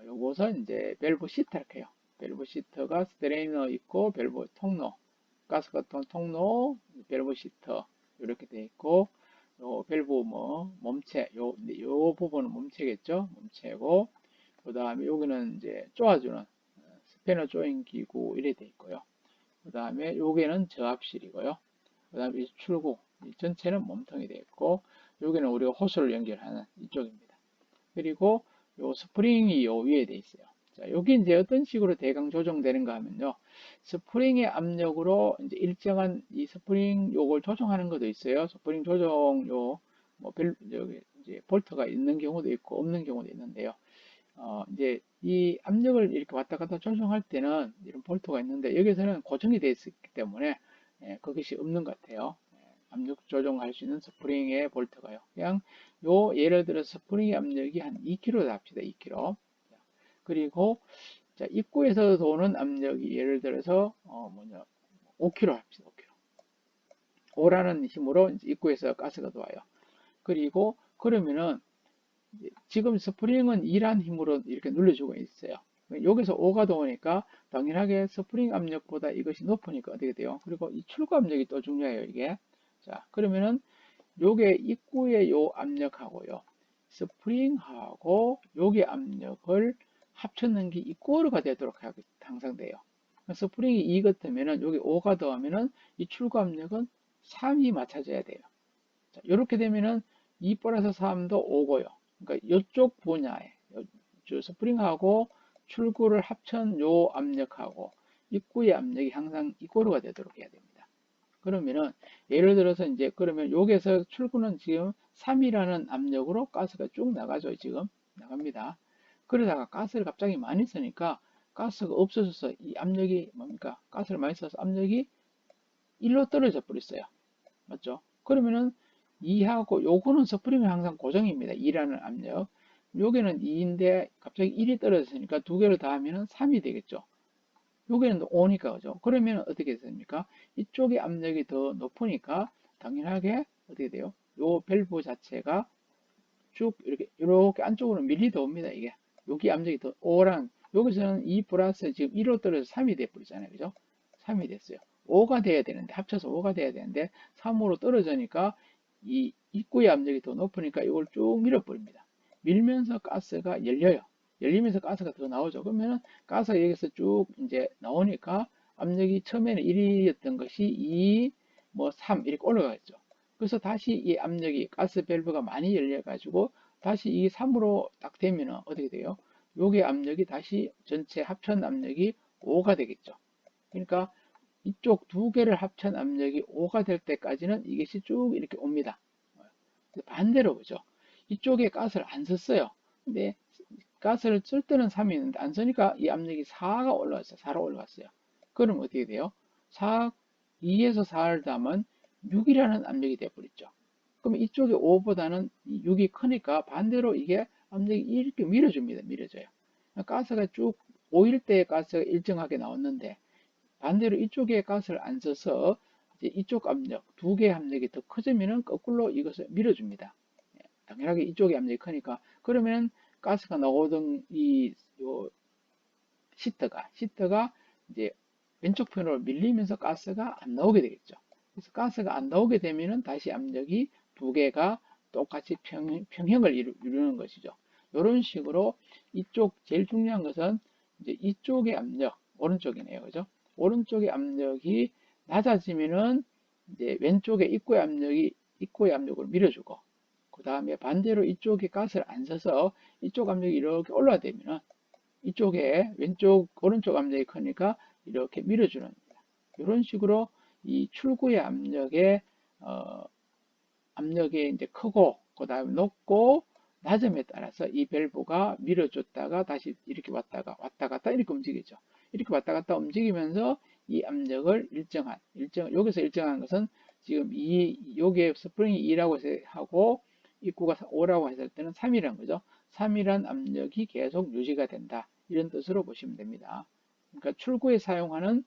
요것은 이제 밸브 시트 이렇게 해요. 밸브 시트가 스트레이너 있고 밸브 통로, 가스거통 통로, 밸브 시트 이렇게 되어 있고 요 밸브 뭐 몸체 요 부분은 몸체겠죠. 몸체고 그 다음에 여기는 이제 쪼아주는 스패너 조인 기구 이렇게 되어 있고요. 그 다음에 여기는 저압실이고요. 그 다음에 출구 전체는 몸통이 되어 있고, 여기는 우리가 호스를 연결하는 이쪽입니다. 그리고 요 스프링이 요 위에 돼 있어요. 자, 여기 이제 어떤 식으로 대강 조정되는가 하면요. 스프링의 압력으로 이제 일정한 이 스프링 요걸 조정하는 것도 있어요. 스프링 조정 여기 이제 볼트가 있는 경우도 있고 없는 경우도 있는데요. 이제 이 압력을 이렇게 왔다 갔다 조정할 때는 이런 볼트가 있는데 여기서는 고정이 되어 있기 때문에 그것이 없는 것 같아요. 압력 조정할 수 있는 스프링의 볼트가요. 그냥 예를 들어서 스프링의 압력이 한 2kg 합시다. 2kg. 그리고 자, 입구에서 도는 압력이 예를 들어서 5kg 합시다. 5kg. 5라는 힘으로 입구에서 가스가 들어와요. 그리고 그러면은 지금 스프링은 2란 힘으로 이렇게 눌러주고 있어요. 여기서 5가 들어오니까 당연하게 스프링 압력보다 이것이 높으니까 어떻게 돼요? 그리고 이 출구 압력이 또 중요해요, 이게. 자, 그러면은 요게 입구의 요 압력하고요. 스프링하고 요게 압력을 합쳤는 게 이꼬르가 되도록 항상 돼요. 스프링이 2 같으면은 여기 5가 더하면은 이 출구 압력은 3이 맞춰져야 돼요. 자, 이렇게 되면은 2 플러스 3도 5고요. 그러니까 이쪽 분야에 스프링하고 출구를 합친 요 압력하고 입구의 압력이 항상 이꼬르가 되도록 해야 됩니다. 그러면은 예를 들어서 이제 그러면 여기에서 출구는 지금 3이라는 압력으로 가스가 쭉 나가죠. 지금 나갑니다. 그러다가 가스를 갑자기 많이 쓰니까 가스가 없어져서 이 압력이 뭡니까? 가스를 많이 써서 압력이 1로 떨어져 버렸어요. 맞죠? 그러면은 2하고 요거는 스프링은 항상 고정입니다. 2라는 압력. 여기는 2인데 갑자기 1이 떨어졌으니까 두 개를 더하면 3이 되겠죠. 여기는 5니까 그죠? 그러면 어떻게 됩니까? 이쪽의 압력이 더 높으니까 당연하게 어떻게 돼요? 요 밸브 자체가 쭉 이렇게 안쪽으로 밀리다 옵니다. 이게 여기 압력이 더 5랑 여기서는 2 플러스 지금 1로 떨어져서 3이 돼버리잖아요. 그죠? 3이 됐어요. 5가 돼야 되는데 합쳐서 5가 돼야 되는데 3으로 떨어지니까 이 입구의 압력이 더 높으니까 이걸 쭉 밀어버립니다. 밀면서 가스가 열려요. 열리면서 가스가 더 나오죠. 그러면은 가스가 여기서 쭉 이제 나오니까 압력이 처음에는 1이었던 것이 2, 3 이렇게 올라가겠죠. 그래서 다시 이 압력이 가스 밸브가 많이 열려 가지고 다시 이 3으로 딱 되면 어떻게 돼요? 요게 압력이 다시 전체 합천 압력이 5가 되겠죠. 그러니까 이쪽 두 개를 합천 압력이 5가 될 때까지는 이것이 쭉 이렇게 옵니다. 반대로 보죠. 이쪽에 가스를 안 썼어요. 근데 가스를 쓸 때는 3이 있는데 안 쓰니까 이 압력이 4가 올라왔어요. 4로 올라갔어요. 그럼 어떻게 돼요? 4, 2에서 4를 더하면 6이라는 압력이 되어버렸죠. 그럼 이쪽에 5보다는 6이 크니까 반대로 이게 압력이 이렇게 밀어줍니다. 밀어줘요. 가스가 쭉 5일 때 가스가 일정하게 나왔는데 반대로 이쪽에 가스를 안 써서 이쪽 압력, 두 개의 압력이 더 커지면은 거꾸로 이것을 밀어줍니다. 당연하게 이쪽의 압력이 크니까 그러면 가스가 나오던 요 시트가 이제 왼쪽 편으로 밀리면서 가스가 안 나오게 되겠죠. 그래서 가스가 안 나오게 되면은 다시 압력이 두 개가 똑같이 평형을 이루는 것이죠. 이런 식으로 이쪽 제일 중요한 것은 이제 이쪽의 압력, 오른쪽이네요. 그죠? 오른쪽의 압력이 낮아지면은 이제 왼쪽의 입구의 압력을 밀어주고 그 다음에 반대로 이쪽에 가스를 안 써서 이쪽 압력이 이렇게 올라가면은 이쪽에 오른쪽 압력이 크니까 이렇게 밀어주는 겁니다. 이런 식으로 이 출구의 압력이 이제 크고 그 다음에 높고 낮음에 따라서 이 밸브가 밀어줬다가 다시 이렇게 왔다 갔다 이렇게 움직이죠. 이렇게 왔다 갔다 움직이면서 이 압력을 여기서 일정한 것은 지금 여기에 스프링이 2라고 하고 입구가 5라고 했을 때는 3이라는 거죠. 3이란 압력이 계속 유지가 된다. 이런 뜻으로 보시면 됩니다. 그러니까 출구에 사용하는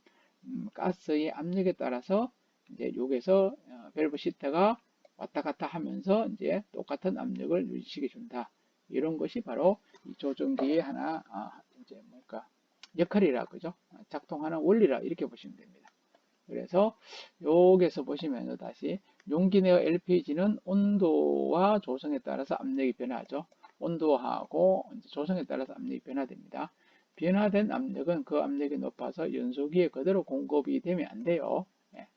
가스의 압력에 따라서 이제 여기서 밸브 시트가 왔다 갔다 하면서 이제 똑같은 압력을 유지시켜 준다. 이런 것이 바로 이 조정기의 하나 이제 역할이라 그죠? 작동하는 원리라 이렇게 보시면 됩니다. 그래서 여기서 보시면 다시 용기 내어 LPG는 온도와 조성에 따라서 압력이 변하죠. 온도하고 조성에 따라서 압력이 변화됩니다. 변화된 압력은 그 압력이 높아서 연소기에 그대로 공급이 되면 안 돼요.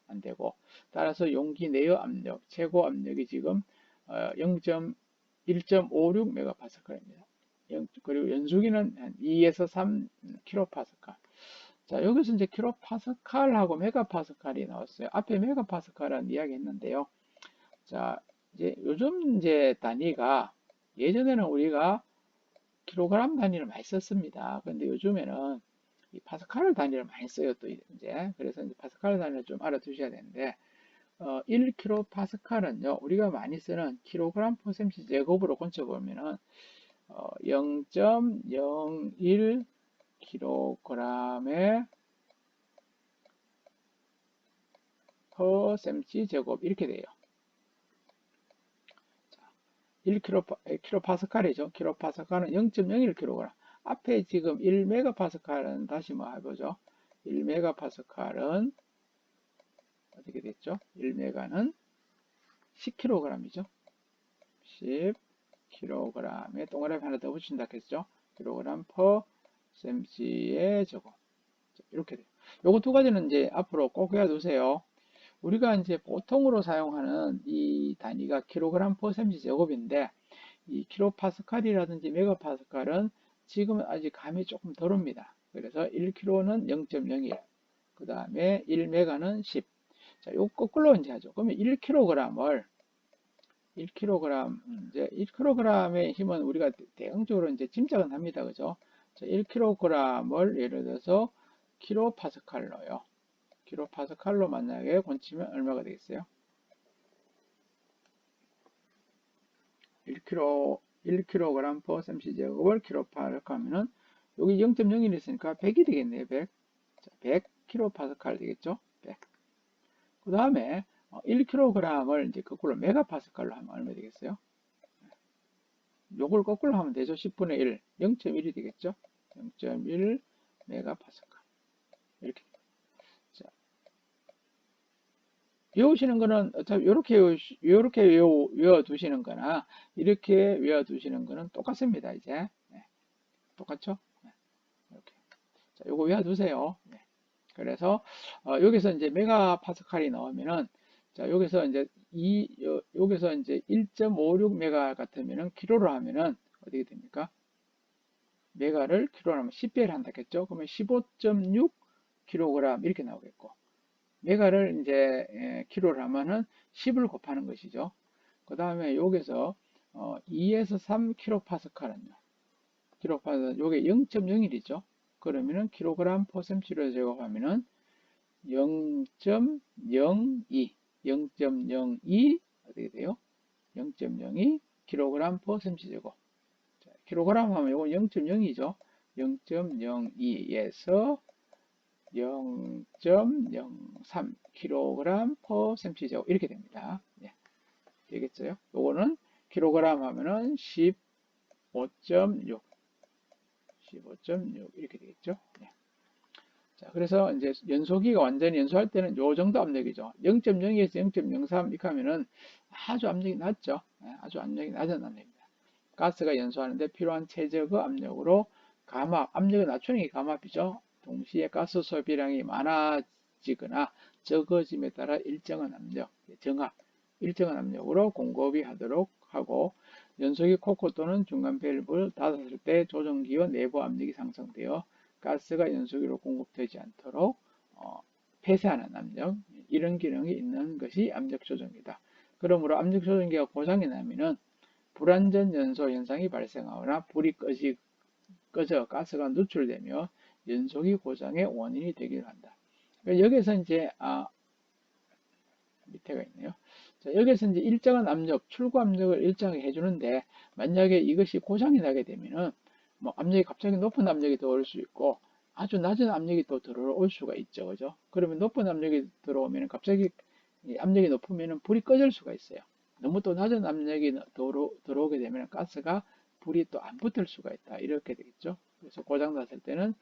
안 되고, 따라서 용기 내의 압력, 최고 압력이 지금 1.56메가파스칼입니다. 그리고 연수기는 한 2에서 3kPa. 자, 여기서 이제 킬로파스칼하고 메가파스칼이 나왔어요. 앞에 메가파스칼은 이야기했는데요. 자, 이제 요즘 이제 단위가 예전에는 우리가 킬로그램 단위를 많이 썼습니다. 근데 요즘에는 이 파스칼 단위를 많이 써요, 또 이제. 그래서 이제 파스칼 단위를 좀 알아두셔야 되는데, 1kPa는요, 우리가 많이 쓰는 킬로그램 퍼 cm 제곱으로 고쳐보면은, 0.01kg에 퍼 cm 제곱 이렇게 돼요. 1kPa이죠. 킬로파스칼은 0.01kg. 앞에 지금 1메가파스칼은 다시 뭐 해보죠. 1메가파스칼은 어떻게 됐죠? 1메가는 10kg이죠. 10kg에 동그라미 하나 더 붙인다 했죠. kg 퍼 cm의 제곱. 이렇게 돼요. 요거 두 가지는 이제 앞으로 꼭 외워두세요. 우리가 이제 보통으로 사용하는 이 단위가 kg 퍼 cm 제곱인데, 이 킬로파스칼이라든지 메가파스칼은 지금은 아직 감이 조금 덜 옵니다. 그래서 1kg는 0.01, 그 다음에 1메가는 10. 자, 요 거꾸로 이제 하죠. 그러면 1kg을 1kg 이제 1kg의 힘은 우리가 대응적으로 이제 짐작은 합니다. 그죠? 자, 1kg을 예를 들어서 킬로파스칼로요. 킬로파스칼로 만약에 곤치면 얼마가 되겠어요? 1kg per cm 제곱을 킬로파스칼 하면은 여기 0.01 있으니까 100이 되겠네요. 100. 자, 100kPa 되겠죠? 100. 그 다음에 1kg을 이제 거꾸로 메가파스칼로 하면 얼마 되겠어요? 요걸 거꾸로 하면 되죠. 10분의 1, 0.1이 되겠죠? 0.1 메가파스칼. 이렇게. 자, 외우시는 거는 어차피 이렇게 외워 두시는 거나 이렇게 외워 두시는 거는 똑같습니다. 이제 네, 똑같죠? 네, 이렇게. 자, 요거 외워 두세요. 네. 그래서 여기서 이제 메가파스칼이 나오면은, 자, 여기서 이제 여기서 이제 1.56 메가 같으면은 킬로로 하면은 어떻게 됩니까? 메가를 킬로로 하면 10배를 한다겠죠? 그러면 15.6 kg 이렇게 나오겠고, 메가를 이제 킬로를 하면은 10을 곱하는 것이죠. 그 다음에 여기서 2에서 3kPa는요. 킬로파스 요게 0.01이죠. 그러면은 킬로그램 퍼 cm로 제곱하면은 0.02 0.02 어떻게 돼요? 0.02 킬로그램 퍼 cm 제곱. 자, 킬로그램 하면 이건 0.0이죠. 0.02에서 0.03 킬로그램 퍼 cm 제곱 이렇게 됩니다. 예, 되겠어요? 요거는 킬로그램 하면은 15.6 15.6 이렇게 되겠죠. 예. 자, 그래서 이제 연소기가 완전히 연소할 때는 요 정도 압력이죠. 0.02에서 0.03 이렇게 하면은 아주 압력이 낮죠. 네, 아주 압력이 낮은 압력입니다. 가스가 연소하는데 필요한 최적의 압력으로 감압, 압력을 낮추는 게 감압이죠. 동시에 가스 소비량이 많아지거나 적어짐에 따라 일정한 압력, 정압, 일정한 압력으로 공급이 하도록 하고, 연소기 코코 또는 중간 밸브를 닫았을 때 조정기와 내부 압력이 상승되어 가스가 연소기로 공급되지 않도록 폐쇄하는 압력, 이런 기능이 있는 것이 압력 조정기다. 그러므로 압력 조정기가 고장이 나면은 불완전 연소 현상이 발생하거나 불이 꺼져 가스가 누출되며 연소기 고장의 원인이 되기도 한다. 그러니까 여기서 이제 밑에가 있네요. 자, 여기서 이제 일정한 압력, 출구 압력을 일정하게 해주는데, 만약에 이것이 고장이 나게 되면은 뭐 압력이 갑자기 높은 압력이 들어올 수 있고 아주 낮은 압력이 또 들어올 수가 있죠. 그죠? 그러면 높은 압력이 들어오면 갑자기 압력이 높으면 불이 꺼질 수가 있어요. 너무 또 낮은 압력이 들어오게 되면 가스가 불이 또 안 붙을 수가 있다. 이렇게 되겠죠. 그래서 고장 났을 때는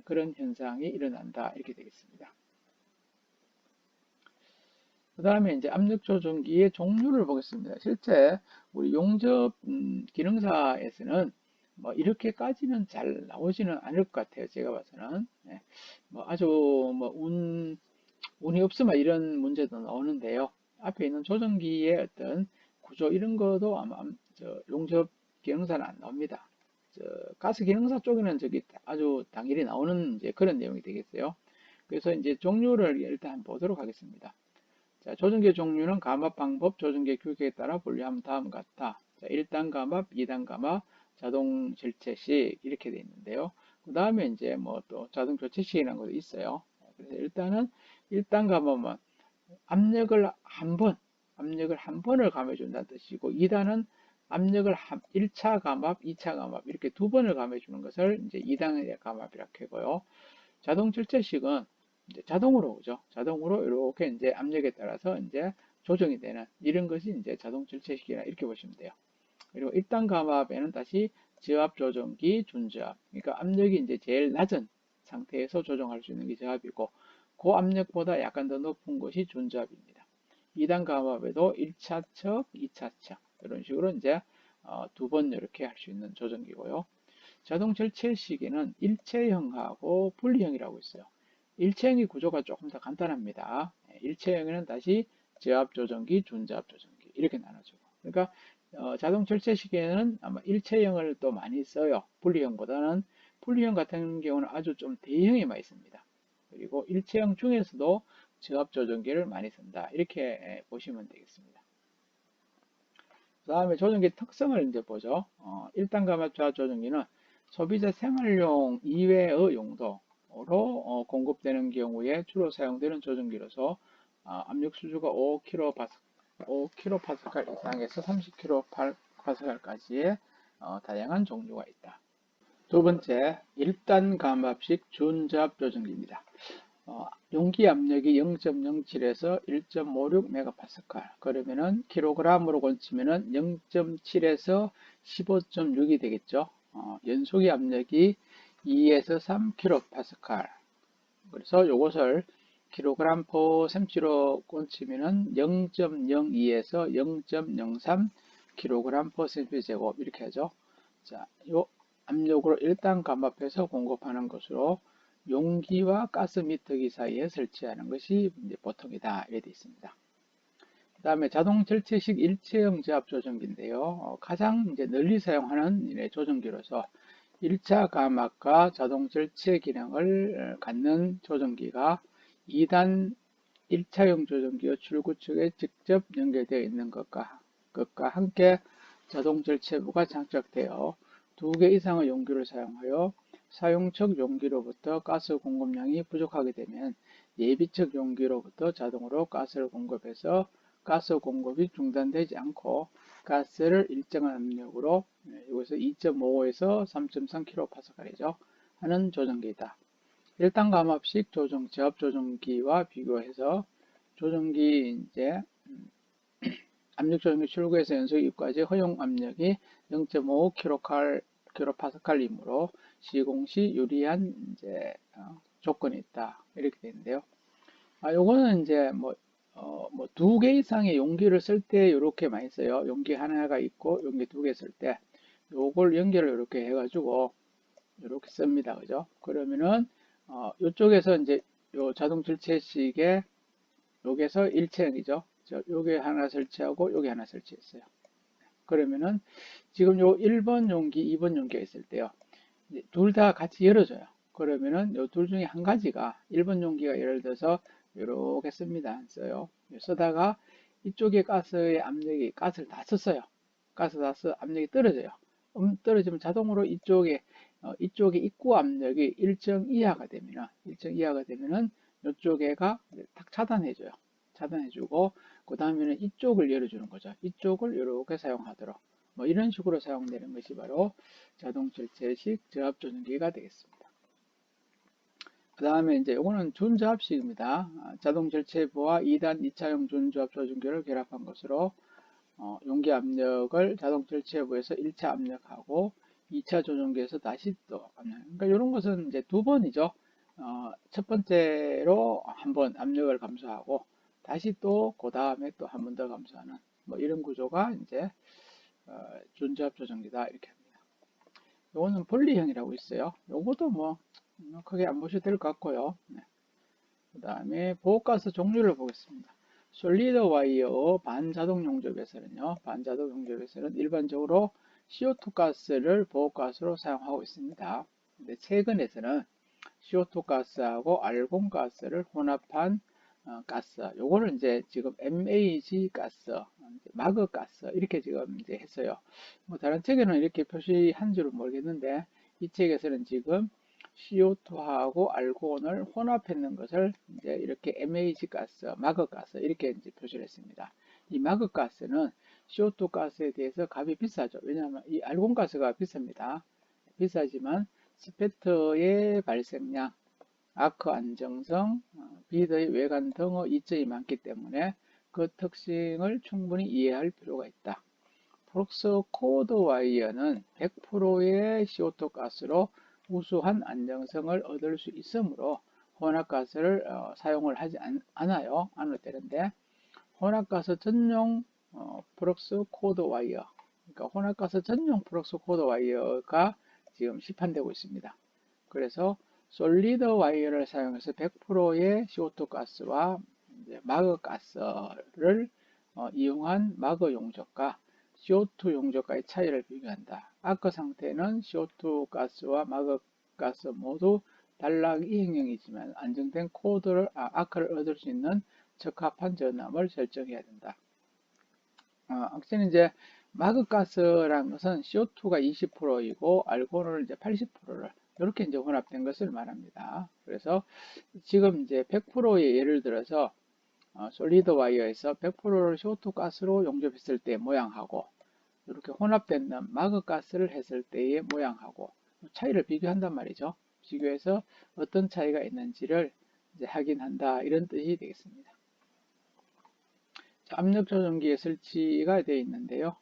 그런 현상이 일어난다. 이렇게 되겠습니다. 그 다음에 이제 압력 조정기의 종류를 보겠습니다. 실제 우리 용접 기능사에서는 뭐 이렇게까지는 잘 나오지는 않을 것 같아요. 제가 봐서는 뭐 아주 뭐 운이 없으면 이런 문제도 나오는데요. 앞에 있는 조정기의 어떤 구조 이런 거도 아마 용접 기능사는 안 나옵니다. 가스 기능사 쪽에는 저기 아주 당연히 나오는 이제 그런 내용이 되겠어요. 그래서 이제 종류를 일단 한번 보도록 하겠습니다. 자, 조정기 종류는 감압 방법, 조정기 규격에 따라 분류하면 다음과 같다. 자, 1단 감압, 2단 감압, 자동 질체식 이렇게 되어 있는데요. 그 다음에 이제 뭐 또 자동 교체식이라는 것도 있어요. 그래서 일단은 1단 감압은 압력을 한 번을 감해준다는 뜻이고, 2단은 압력을 1차 감압, 2차 감압 이렇게 두 번을 감해주는 것을 이제 2단의 감압이라고 하고요. 자동 질체식은 이제 자동으로 오죠. 자동으로 이렇게 이제 압력에 따라서 이제 조정이 되는 이런 것이 이제 자동 질체식이라 이렇게 보시면 돼요. 그리고 1단 감압에는 다시 저압 조정기, 준저압. 그러니까 압력이 이제 제일 낮은 상태에서 조정할 수 있는 게 저압이고, 고압력보다 약간 더 높은 것이 준저압입니다. 2단 감압에도 1차 척, 2차 척 이런 식으로 이제 두 번 이렇게 할 수 있는 조정기고요. 자동 절체식에는 일체형하고 분리형이라고 있어요. 일체형의 구조가 조금 더 간단합니다. 일체형에는 다시 저압 조정기, 준저압 조정기 이렇게 나눠지고. 그러니까 자동 절체식에는 아마 일체형을 또 많이 써요. 분리형보다는. 분리형 같은 경우는 아주 좀 대형이 많이 씁니다. 그리고 일체형 중에서도 저압 조정기를 많이 쓴다. 이렇게 보시면 되겠습니다. 그 다음에 조정기 특성을 이제 보죠. 1단 감압 저압 조정기는 소비자 생활용 이외의 용도로 공급되는 경우에 주로 사용되는 조정기로서 압력 수주가 5kPa 이상에서 30kPa까지의 다양한 종류가 있다. 두 번째, 1단 감압식 준저압 조정기입니다. 용기 압력이 0.07에서 1.56MPa. 그러면은 킬로그램으로 권치면은 0.7에서 15.6이 되겠죠. 연속의 압력이 2에서 3kPa. 그래서 요것을 킬로그램 퍼 cm로 권치면은 0.02에서 0.03 킬로그램 퍼 cm 제곱 이렇게 하죠. 자, 요 압력으로 1단 감압해서 공급하는 것으로 용기와 가스 미터기 사이에 설치하는 것이 이제 보통이다. 이렇게 되어 있습니다. 그 다음에 자동 절체식 일체형 저압 조정기인데요. 가장 이제 널리 사용하는 조정기로서 1차 감압과 자동 절체 기능을 갖는 조정기가 2단 1차형 조정기의 출구 측에 직접 연결되어 있는 것과 함께 자동 절체부가 장착되어 2개 이상의 용기를 사용하여 사용측 용기로부터 가스 공급량이 부족하게 되면 예비측 용기로부터 자동으로 가스를 공급해서 가스 공급이 중단되지 않고 가스를 일정한 압력으로 여기서 2.55에서 3.3kPa이죠. 하는 조정기이다. 1단 감압식 저압 조정기와 비교해서 조정기 이제 압력 조정기 출구에서 연속 입구까지 허용 압력이 0.5kPa이므로 시공시 유리한 이제 조건이 있다. 이렇게 되는데요. 요거는 이제 뭐 두 개 이상의 용기를 쓸 때 이렇게 많이 써요. 용기 하나가 있고 용기 두 개 쓸 때 요걸 연결을 이렇게 해가지고 이렇게 씁니다. 그죠? 그러면은 이쪽에서 이제 요 자동 질체식에 여기서 일체형이죠. 요게 하나 설치하고 요게 하나 설치했어요. 그러면은 지금 요 1번 용기, 2번 용기가 있을 때요. 둘 다 같이 열어줘요. 그러면은 요 둘 중에 한 가지가 1번 용기가 예를 들어서 이렇게 씁니다. 써요. 쓰다가 이쪽에 가스의 압력이 가스를 다 썼어요. 가스 다 써 압력이 떨어져요. 떨어지면 자동으로 이쪽에 입구 압력이 일정 이하가 되면은 이쪽에가 탁 차단해줘요. 차단해주고 그 다음에는 이쪽을 열어주는 거죠. 이쪽을 이렇게 사용하도록 뭐 이런 식으로 사용되는 것이 바로 자동 절체식 저압 조정기가 되겠습니다. 그 다음에 이제 이거는 준저압식입니다. 자동 절체부와 2단 2차형 준저압 조정기를 결합한 것으로 용기 압력을 자동 절체부에서 1차 압력하고 2차 조정기에서 다시 또 압력. 그러니까 이런 것은 이제 두 번이죠. 첫 번째로 한 번 압력을 감소하고 다시 또 그 다음에 또 한 번 더 감소하는 뭐 이런 구조가 이제 준저압 조정기다 이렇게 합니다. 요거는 분리형이라고 있어요. 요것도 뭐 크게 안 보셔도 될 것 같고요. 네. 그 다음에 보호가스 종류를 보겠습니다. 솔리드 와이어 반자동 용접에서는요, 반자동 용접에서는 일반적으로 CO2 가스를 보호가스로 사용하고 있습니다. 근데 최근에서는 CO2 가스하고 알곤 가스를 혼합한 가스, 요거를 이제 지금 MAG 가스, 마그 가스 이렇게 지금 이제 했어요. 뭐 다른 책에는 이렇게 표시한 줄은 모르겠는데 이 책에서는 지금 CO2하고 알곤을 혼합했는 것을 이제 이렇게 MAG 가스, 마그 가스 이렇게 이제 표시를 했습니다. 이 마그 가스는 CO2 가스에 비해서 값이 비싸죠. 왜냐하면 이 알곤 가스가 비쌉니다. 비싸지만 스페트의 발생량, 아크 안정성, 비드의 외관 등의 이점이 많기 때문에 그 특징을 충분히 이해할 필요가 있다. 프록스 코드 와이어는 100%의 CO2 가스로 우수한 안정성을 얻을 수 있으므로 혼합가스를 사용을 하지 않아요. 않을 때는데 혼합가스 전용 프록스 코드 와이어, 그러니까 혼합가스 전용 프록스 코드 와이어가 지금 시판되고 있습니다. 그래서 솔리드 와이어를 사용해서 100%의 CO2 가스와 마그 가스를 이용한 마그 용접과 CO2 용접과의 차이를 비교한다. 아크 상태는 CO2 가스와 마그 가스 모두 단락 이행형이지만 안정된 아크를 얻을 수 있는 적합한 전압을 설정해야 된다. 악sen 이제 마그 가스라는 것은 CO2가 20%이고 알코올을 이제 80%를 이렇게 이제 혼합된 것을 말합니다. 그래서 지금 이제 100%의 예를 들어서 솔리드 와이어에서 100%를 CO2 가스로 용접했을 때 모양하고 이렇게 혼합된 마그 가스를 했을 때의 모양하고 차이를 비교한단 말이죠. 비교해서 어떤 차이가 있는지를 이제 확인한다 이런 뜻이 되겠습니다. 자, 압력 조정기의 설치가 되어 있는데요.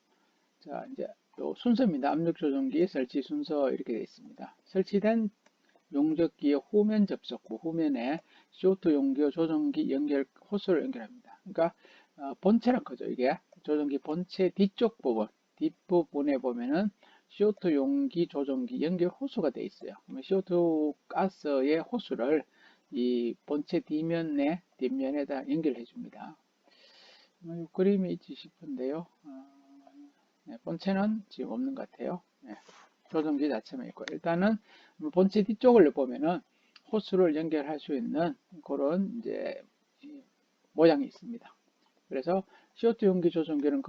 자, 이제 요 순서입니다. 압력 조정기 설치 순서 이렇게 되어 있습니다. 설치된 용접기의 후면 접속부, 후면에 CO2 용기 조정기 연결 호스를 연결합니다. 그러니까 본체란 거죠. 이게 조정기 본체 뒤쪽 부분, 뒷부분에 보면은 CO2 용기 조정기 연결 호스가 되어 있어요. 그러면 CO2 가스의 호스를 이 본체 뒷면에다 연결해 줍니다. 그림이 있지 싶은데요. 네, 본체는 지금 없는 것 같아요. 네, 조정기 자체만 있고 일단은 본체 뒤쪽을 보면은 호스를 연결할 수 있는 그런 이제 모양이 있습니다. 그래서 CO2 용기 조정기는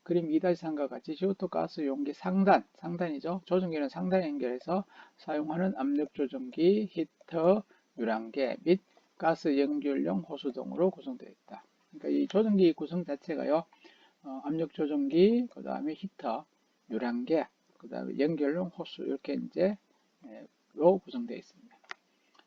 그림 2-3과 같이 CO2 가스 용기 상단이죠. 조정기는 상단에 연결해서 사용하는 압력 조정기, 히터, 유량계 및 가스 연결용 호스 등으로 구성되어 있다. 그러니까 이 조정기 구성 자체가요. 압력 조정기, 그 다음에 히터, 유량계, 그 다음에 연결용 호스 이렇게 이제 로 구성되어 있습니다.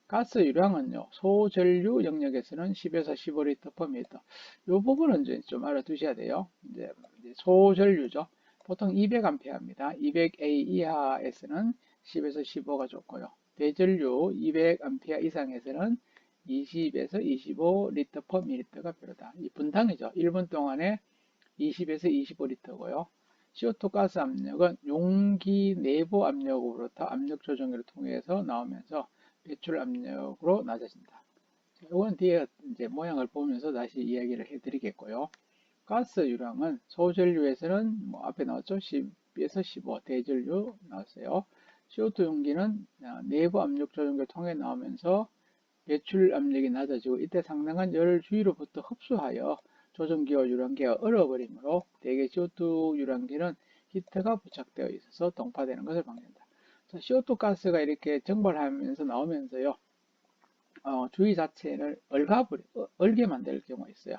가스 유량은요, 소전류 영역에서는 10에서 15L/m. 이 부분은 이제 좀 알아두셔야 돼요. 이제 소전류죠. 보통 200A입니다. 200A 이하에서는 10에서 15가 좋고요. 대전류 200A 이상에서는 20에서 25L/m가 필요하다. 이 분당이죠. 1분 동안에 20에서 25L고요. CO2 가스 압력은 용기 내부 압력으로부터 압력 조정기를 통해서 나오면서 배출 압력으로 낮아진다. 이건 뒤에 이제 모양을 보면서 다시 이야기를 해드리겠고요. 가스 유량은 소전류에서는 뭐 앞에 나왔죠. 10에서 15 대전류 나왔어요. CO2 용기는 내부 압력 조정기를 통해 나오면서 배출 압력이 낮아지고 이때 상당한 열을 주위로부터 흡수하여 조정기와 유량계가 얼어버리므로 대개 CO2 유량계는 히터가 부착되어 있어서 동파되는 것을 방지한다. 자, CO2 가스가 이렇게 증발하면서 나오면서요. 주위 자체를 얼게 만들 경우가 있어요.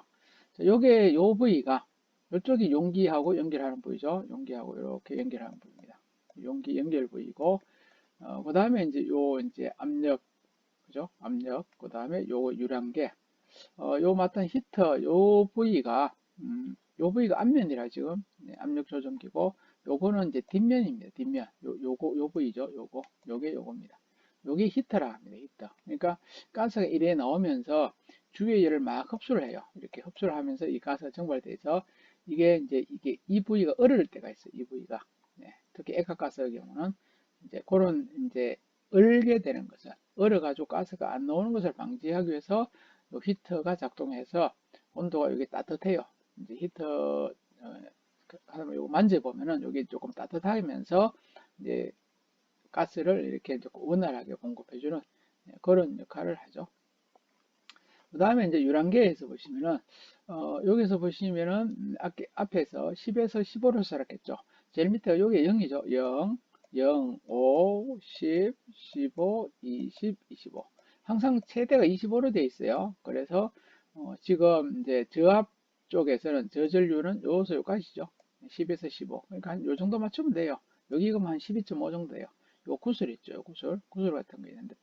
자, 요게 요 부위가 이쪽이 용기하고 연결하는 부위죠. 용기하고 이렇게 연결하는 부위입니다. 용기 연결 부위고 그 다음에 이제 압력 그죠? 압력 그 다음에 요 유량계 요 맡은 히터 요 부위가 앞면이라 지금 네, 압력 조정기고 요거는 이제 뒷면입니다. 뒷면 요 부위죠. 요겁니다. 요게 히터라 합니다. 히터. 그러니까 가스가 이래 나오면서 주위의 열을 막 흡수를 해요. 이렇게 흡수를 하면서 이 가스가 증발돼서 이게 이 부위가 얼을 때가 있어요. 이 부위가 네, 특히 액화가스의 경우는 이제 그런 이제 얼게 되는 것을 얼어가지고 가스가 안 나오는 것을 방지하기 위해서 요 히터가 작동해서 온도가 여기 따뜻해요. 이제 히터 하면 요거 만져보면은 여기 조금 따뜻하면서 이제 가스를 이렇게 조금 원활하게 공급해주는 그런 역할을 하죠. 그 다음에 이제 유랑계에서 보시면은 여기서 보시면은 앞에서 10에서 15로 시작했죠. 제일 밑에가 여기 0이죠. 0, 0, 5, 10, 15, 20, 25. 항상 최대가 25로 되어 있어요. 그래서 지금 이제 저압 쪽에서는 저전류는 요소 요까지죠. 10에서 15. 그러니까 한 요 정도 맞추면 돼요. 여기가 한 12.5 정도 돼요. 요 구슬 있죠. 요 구슬. 구슬 같은 거 있는데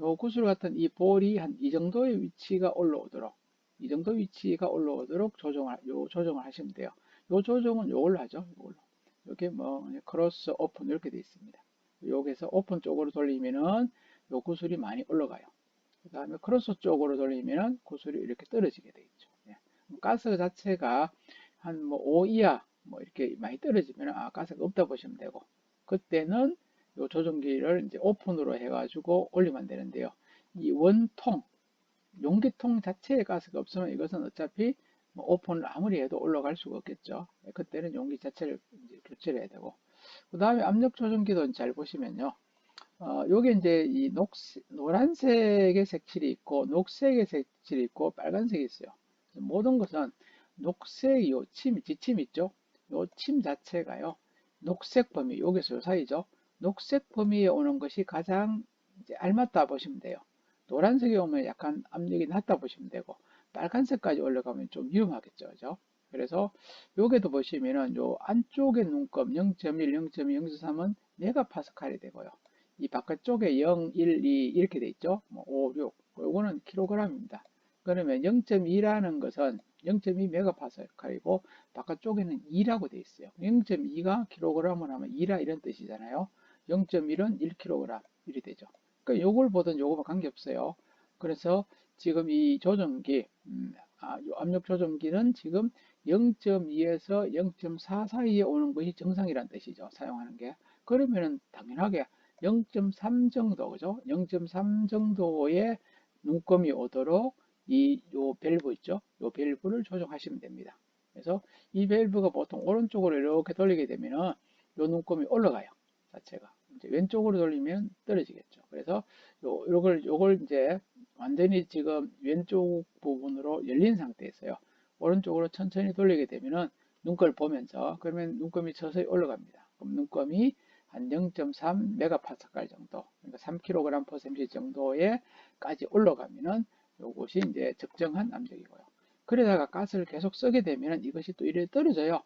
요 구슬 같은 이 볼이 한 이 정도의 위치가 올라오도록 이 정도 위치가 올라오도록 조정을 하시면 돼요. 요 조정은 요걸로 하죠. 요걸로. 이렇게 뭐 크로스 오픈 이렇게 되어 있습니다. 여기서 오픈 쪽으로 돌리면은 요 구슬이 많이 올라가요. 그 다음에 크로스 쪽으로 돌리면은 구슬이 이렇게 떨어지게 되겠죠. 예. 가스 자체가 한 뭐 5 이하 뭐 이렇게 많이 떨어지면 가스가 없다 보시면 되고 그때는 요 조종기를 이제 오픈으로 해가지고 올리면 되는데요. 이 원통, 용기통 자체에 가스가 없으면 이것은 어차피 뭐 오픈을 아무리 해도 올라갈 수가 없겠죠. 그때는 용기 자체를 이제 교체를 해야 되고. 그 다음에 압력 조종기도 잘 보시면요. 요게 이제 이 노란색의 색칠이 있고, 녹색의 색칠이 있고, 빨간색이 있어요. 모든 것은 녹색 요 지침 있죠? 요 침 자체가요. 녹색 범위, 여기서 요 사이죠. 녹색 범위에 오는 것이 가장 이제 알맞다 보시면 돼요. 노란색이 오면 약간 압력이 낮다 보시면 되고, 빨간색까지 올라가면 좀 위험하겠죠. 그죠? 그래서 여기도 보시면은 요 안쪽의 눈금 0.1, 0.2, 0.3은 메가파스칼이 되고요. 이 바깥쪽에 0, 1, 2 이렇게 돼 있죠. 뭐 5, 6. 요거는 킬로그램입니다. 그러면 0.2라는 것은 0.2 메가파스칼이고 바깥쪽에는 2라고 돼 있어요. 0.2가 킬로그램을 하면 2라 이런 뜻이잖아요. 0.1은 1kg 이렇게 되죠. 그러니까 요걸 보든 요거만 관계없어요. 그래서 지금 이 조정기 압력 조정기는 지금 0.2에서 0.4 사이에 오는 것이 정상이란 뜻이죠. 사용하는 게. 그러면은 당연하게 0.3 정도, 그죠? 0.3 정도의 눈금이 오도록 요 밸브 있죠? 요 밸브를 조정하시면 됩니다. 그래서 이 밸브가 보통 오른쪽으로 이렇게 돌리게 되면은 요 눈금이 올라가요. 자체가. 이제 왼쪽으로 돌리면 떨어지겠죠. 그래서 요걸 이제 완전히 지금 왼쪽 부분으로 열린 상태에서요. 오른쪽으로 천천히 돌리게 되면은 눈걸 보면서 그러면 눈금이 서서히 올라갑니다. 그럼 눈금이 한 0.3 메가파스칼 정도, 그러니까 3kg per cm 정도에까지 올라가면은 요것이 이제 적정한 압력이고요. 그러다가 가스를 계속 쓰게 되면 이것이 또 이래 떨어져요.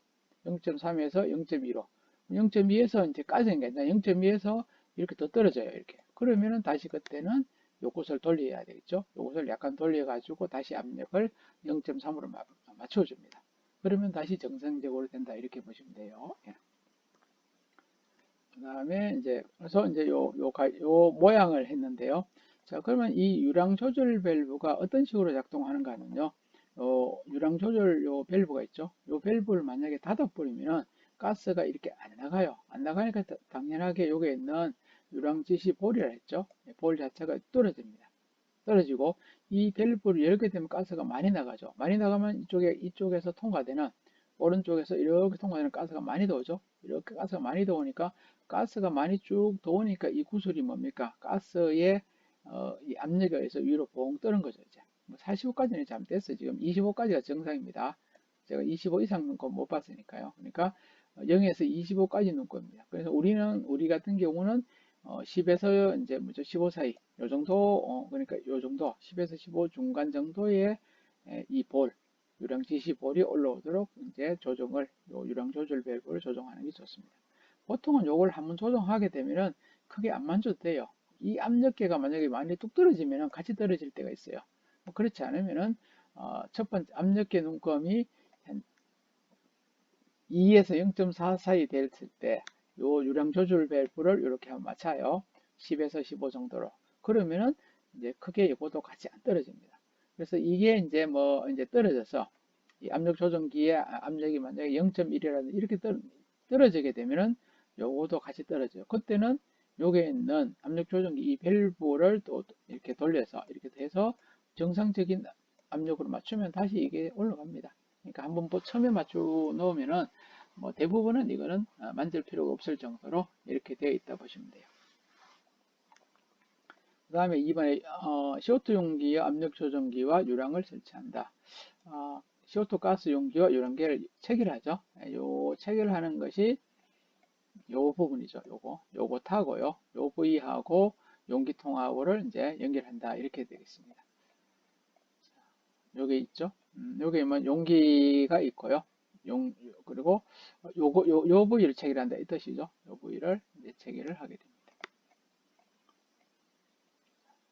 0.3에서 0.2로. 0.2에서 이제 까지는 게 아니라 0.2에서 이렇게 더 떨어져요. 이렇게. 그러면은 다시 그때는 요것을 돌려야 되겠죠. 요것을 약간 돌려가지고 다시 압력을 0.3으로 맞춰줍니다. 그러면 다시 정상적으로 된다. 이렇게 보시면 돼요. 예. 그 다음에 이제, 그래서 이제 요 모양을 했는데요. 자, 그러면 이 유량 조절 밸브가 어떤 식으로 작동하는가 하면요. 유량 조절 요 밸브가 있죠. 요 밸브를 만약에 닫아버리면은 가스가 이렇게 안 나가요. 안 나가니까 당연하게 여기에 있는 유량 지시 볼이라 했죠. 볼 자체가 떨어집니다. 떨어지고 이 밸브를 열게 되면 가스가 많이 나가죠. 많이 나가면 이쪽에서 통과되는 오른쪽에서 이렇게 통과되는 가스가 많이 들어오죠. 이렇게 가스가 많이 들어오니까 가스가 많이 쭉 들어오니까 이 구슬이 뭡니까? 가스의 이 압력에 의해서 위로 봉 뜨는 거죠. 이제 45까지는 잘못됐어요. 지금 25까지가 정상입니다. 제가 25 이상 눈금 못 봤으니까요. 그러니까 0에서 25까지 눈금입니다. 그래서 우리 같은 경우는 10에서 이제 뭐죠 15 사이 요 정도 그러니까 요 정도 10에서 15 중간 정도의 이 유량 지시 볼이 올라오도록 이제 요 유량 조절 밸브를 조정하는 게 좋습니다. 보통은 요걸 한번 조정하게 되면은 크게 안 만져도 돼요. 이 압력계가 만약에 많이 뚝 떨어지면은 같이 떨어질 때가 있어요. 뭐 그렇지 않으면은 첫 번째 압력계 눈금이 한 2에서 0.4 사이 됐을 때 요 유량 조절 밸브를 이렇게 한번 맞춰요. 10에서 15 정도로. 그러면은 이제 크게 이것도 같이 안 떨어집니다. 그래서 이게 이제 뭐 이제 떨어져서 이 압력 조정기의 압력이 만약에 0.1이라든지 이렇게 떨어지게 되면은 요것도 같이 떨어져요. 그때는 요게 있는 압력 조정기 이 밸브를 또 이렇게 돌려서 이렇게 해서 정상적인 압력으로 맞추면 다시 이게 올라갑니다. 그러니까 한번 처음에 맞춰 놓으면은 뭐 대부분은 이거는 만질 필요가 없을 정도로 이렇게 되어 있다 보시면 돼요. 그 다음에 2번에 CO2 용기의 압력 조정기와 유량을 설치한다. CO2 가스 용기와 유량계를 체결하죠. 요 체결하는 것이 요 부분이죠. 요거 타고요. 요 부위하고 용기통하고를 이제 연결한다. 이렇게 되겠습니다. 요게 있죠. 요게 뭐 용기가 있고요. 그리고 요 부위를 체결한다. 이 뜻이죠. 요 부위를 이제 체결을 하게 됩니다.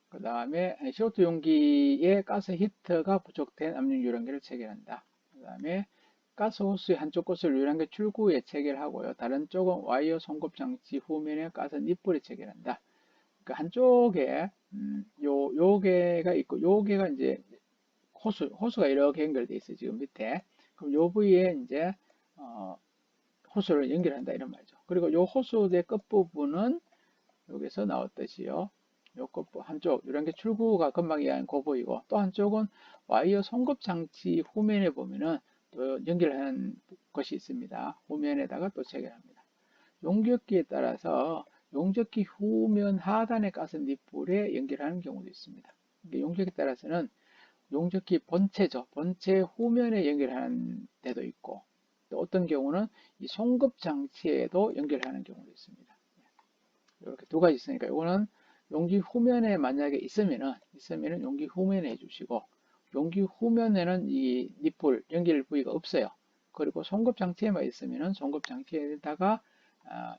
그 다음에 CO2 용기에 가스 히터가 부족된 압력 유량계를 체결한다. 그 다음에 가스 호스의 한쪽 곳을 유량계 출구에 체결하고요. 다른 쪽은 와이어 송급 장치 후면에 가스 니플에 체결한다. 그러니까 한쪽에 요게가 있고 요게가 이제 호수가 이렇게 연결되어 있어요. 지금 밑에. 그럼 요 부위에 이제 호수를 연결한다 이런 말이죠. 그리고 요 호수의 끝부분은 여기서 나왔듯이요. 요 끝부 한쪽 유량계 출구가 금방 이야기한 그 부위고 또 한쪽은 와이어 송급 장치 후면에 보면은 또 연결하는 것이 있습니다. 후면에다가 또 체결합니다. 용접기에 따라서 용접기 후면 하단의 가스 니플에 연결하는 경우도 있습니다. 용접기에 따라서는 용접기 본체죠. 본체 후면에 연결하는 데도 있고 또 어떤 경우는 이 송급 장치에도 연결하는 경우도 있습니다. 이렇게 두 가지 있으니까 이거는 용기 후면에 만약에 있으면은 용기 후면에 해주시고 용기 후면에는 이 니플 연결 부위가 없어요. 그리고 송급 장치에만 있으면은 송급 장치에다가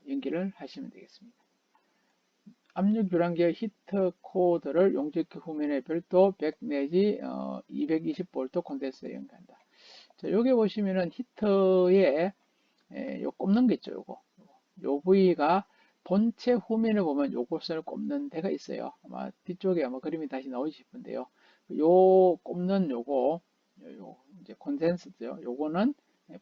연결을 하시면 되겠습니다. 압력 유량계 히터 코드를 용접기 후면에 별도 100 내지 220V 콘덴서에 연결한다. 자, 여기 보시면은 히터에 요 꼽는 게 있죠. 요 부위가 본체 후면에 보면 요것을 꼽는 데가 있어요. 아마 뒤쪽에 아마 그림이 다시 나오고 싶은데요. 요 꼽는 요 이제 콘덴서죠. 요거는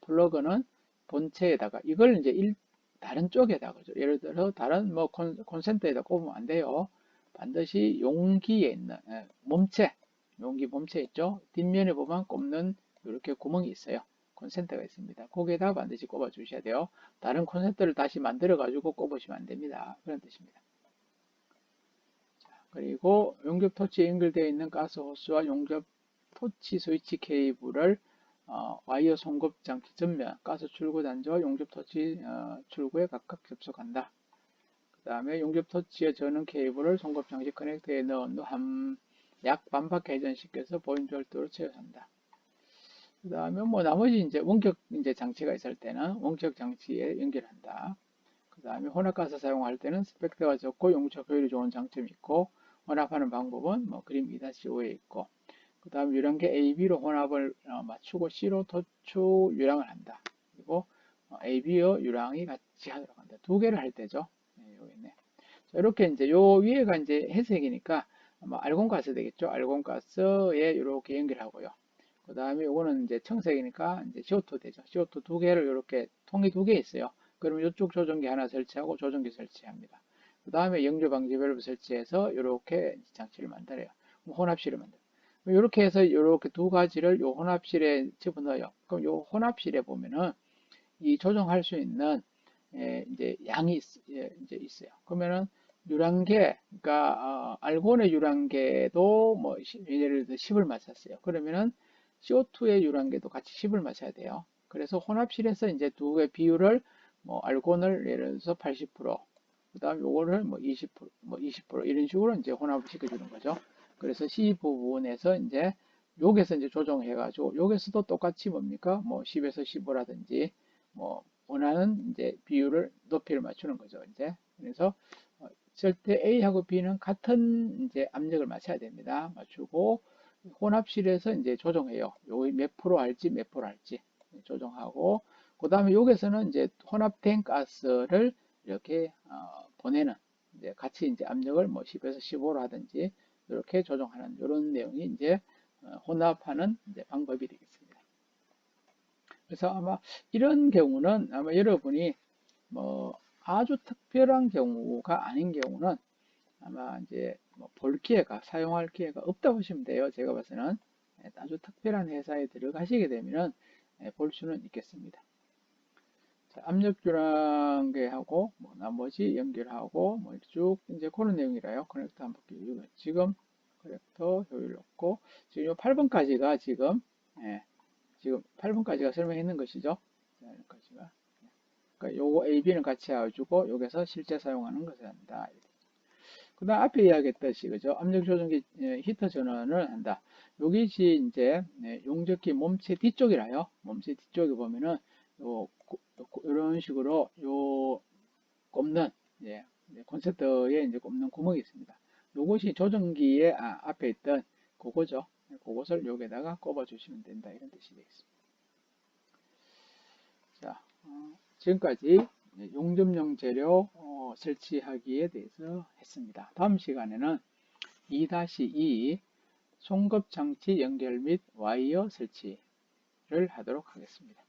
플러그는 본체에다가 이걸 이제 다른 쪽에다 그죠. 예를 들어 다른 뭐 콘센트에다 꼽으면 안 돼요. 반드시 용기에 있는 몸체, 용기 몸체 있죠. 뒷면에 보면 꼽는 이렇게 구멍이 있어요. 콘센트가 있습니다. 거기에다 반드시 꼽아 주셔야 돼요. 다른 콘센트를 다시 만들어 가지고 꼽으시면 안 됩니다. 그런 뜻입니다. 그리고 용접 토치에 연결되어 있는 가스 호스와 용접 토치 스위치 케이블을 와이어 송급 장치 전면, 가스 출구 단자와 용접 토치 출구에 각각 접속한다. 그 다음에 용접 토치의 전원 케이블을 송급 장치 커넥터에 넣은 후 약 반바퀴 회전시켜서 보임 절도로 채워한다. 그 다음에 뭐 나머지 이제 원격 이제 장치가 있을 때는 원격 장치에 연결한다. 그 다음에 혼합가스 사용할 때는 스펙터가 적고 용접 효율이 좋은 장점이 있고 혼합하는 방법은 뭐 그림 2-5에 있고 그 다음 유량계 AB로 혼합을 맞추고 C로 토축 유량을 한다. 그리고 AB와 유량이 같이 하도록 한다. 두 개를 할 때죠. 네, 여기 있네. 자, 이렇게 이제 요 위에가 이제 회색이니까 아마 알곤가스 되겠죠. 알곤가스에 이렇게 연결하고요. 그 다음에 요거는 이제 청색이니까 이제 CO2 되죠. CO2 두 개를 이렇게 통이 두 개 있어요. 그러면 이쪽 조정기 하나 설치하고 조정기 설치합니다. 그 다음에 영조 방지 밸브 설치해서 이렇게 장치를 만들어요. 혼합실을 만들어요. 이렇게 해서 이렇게 두 가지를 요 혼합실에 집어넣어요. 그럼 요 혼합실에 보면은 이 조정할 수 있는 이제 양이 이제 있어요. 그러면은 유량계, 그러니까 알곤의 유량계도 뭐 예를 들어 10을 맞췄어요. 그러면은 CO2의 유량계도 같이 10을 맞춰야 돼요. 그래서 혼합실에서 이제 두 개 비율을 뭐 알곤을 예를 들어서 80%, 그다음 요거를 뭐 20%, 뭐 20% 이런 식으로 이제 혼합을 시켜주는 거죠. 그래서 C 부분에서 이제 여기서 이제 조정해가지고 여기서도 똑같이 뭡니까? 뭐 10에서 15라든지 뭐 원하는 이제 비율을 높이를 맞추는 거죠. 이제 그래서 절대 A하고 B는 같은 이제 압력을 맞춰야 됩니다. 맞추고 혼합실에서 이제 조정해요. 여기 몇 프로 할지 몇 프로 할지 조정하고 그 다음에 여기서는 이제 혼합된 가스를 이렇게 보내는 이제 같이 이제 압력을 뭐 10에서 15로 하든지 이렇게 조정하는 이런 내용이 이제 혼합하는 이제 방법이 되겠습니다. 그래서 아마 이런 경우는 아마 여러분이 뭐 아주 특별한 경우가 아닌 경우는 아마 이제 뭐볼 기회가, 사용할 기회가 없다고 보시면 돼요. 제가 봐서는 아주 특별한 회사에 들어가시게 되면은 볼 수는 있겠습니다. 자, 압력 교란계하고 뭐 나머지 연결하고 뭐 쭉 이제 그런 내용이라요. 커넥터 한번 볼게요. 지금 커넥터 효율 높고 지금 요 8번까지가 지금 8번까지가 설명했는 것이죠. 자, 여기까지가. 그러니까 요거 A, B는 같이 해주고 여기서 실제 사용하는 것을 한다. 그 다음 앞에 이야기했듯이 그죠? 압력 조정기 히터 전원을 한다. 여기지 이제 용접기 몸체 뒤쪽이라요. 몸체 뒤쪽에 보면은 이런 식으로 요 꼽는 콘센트에 이제 꼽는 구멍이 있습니다. 요것이 조정기의 앞에 있던 그거죠. 그것을 여기다가 꼽아 주시면 된다. 이런 뜻이 되겠습니다. 자, 지금까지 용접용 재료 설치하기에 대해서 했습니다. 다음 시간에는 2-2 송급 장치 연결 및 와이어 설치를 하도록 하겠습니다.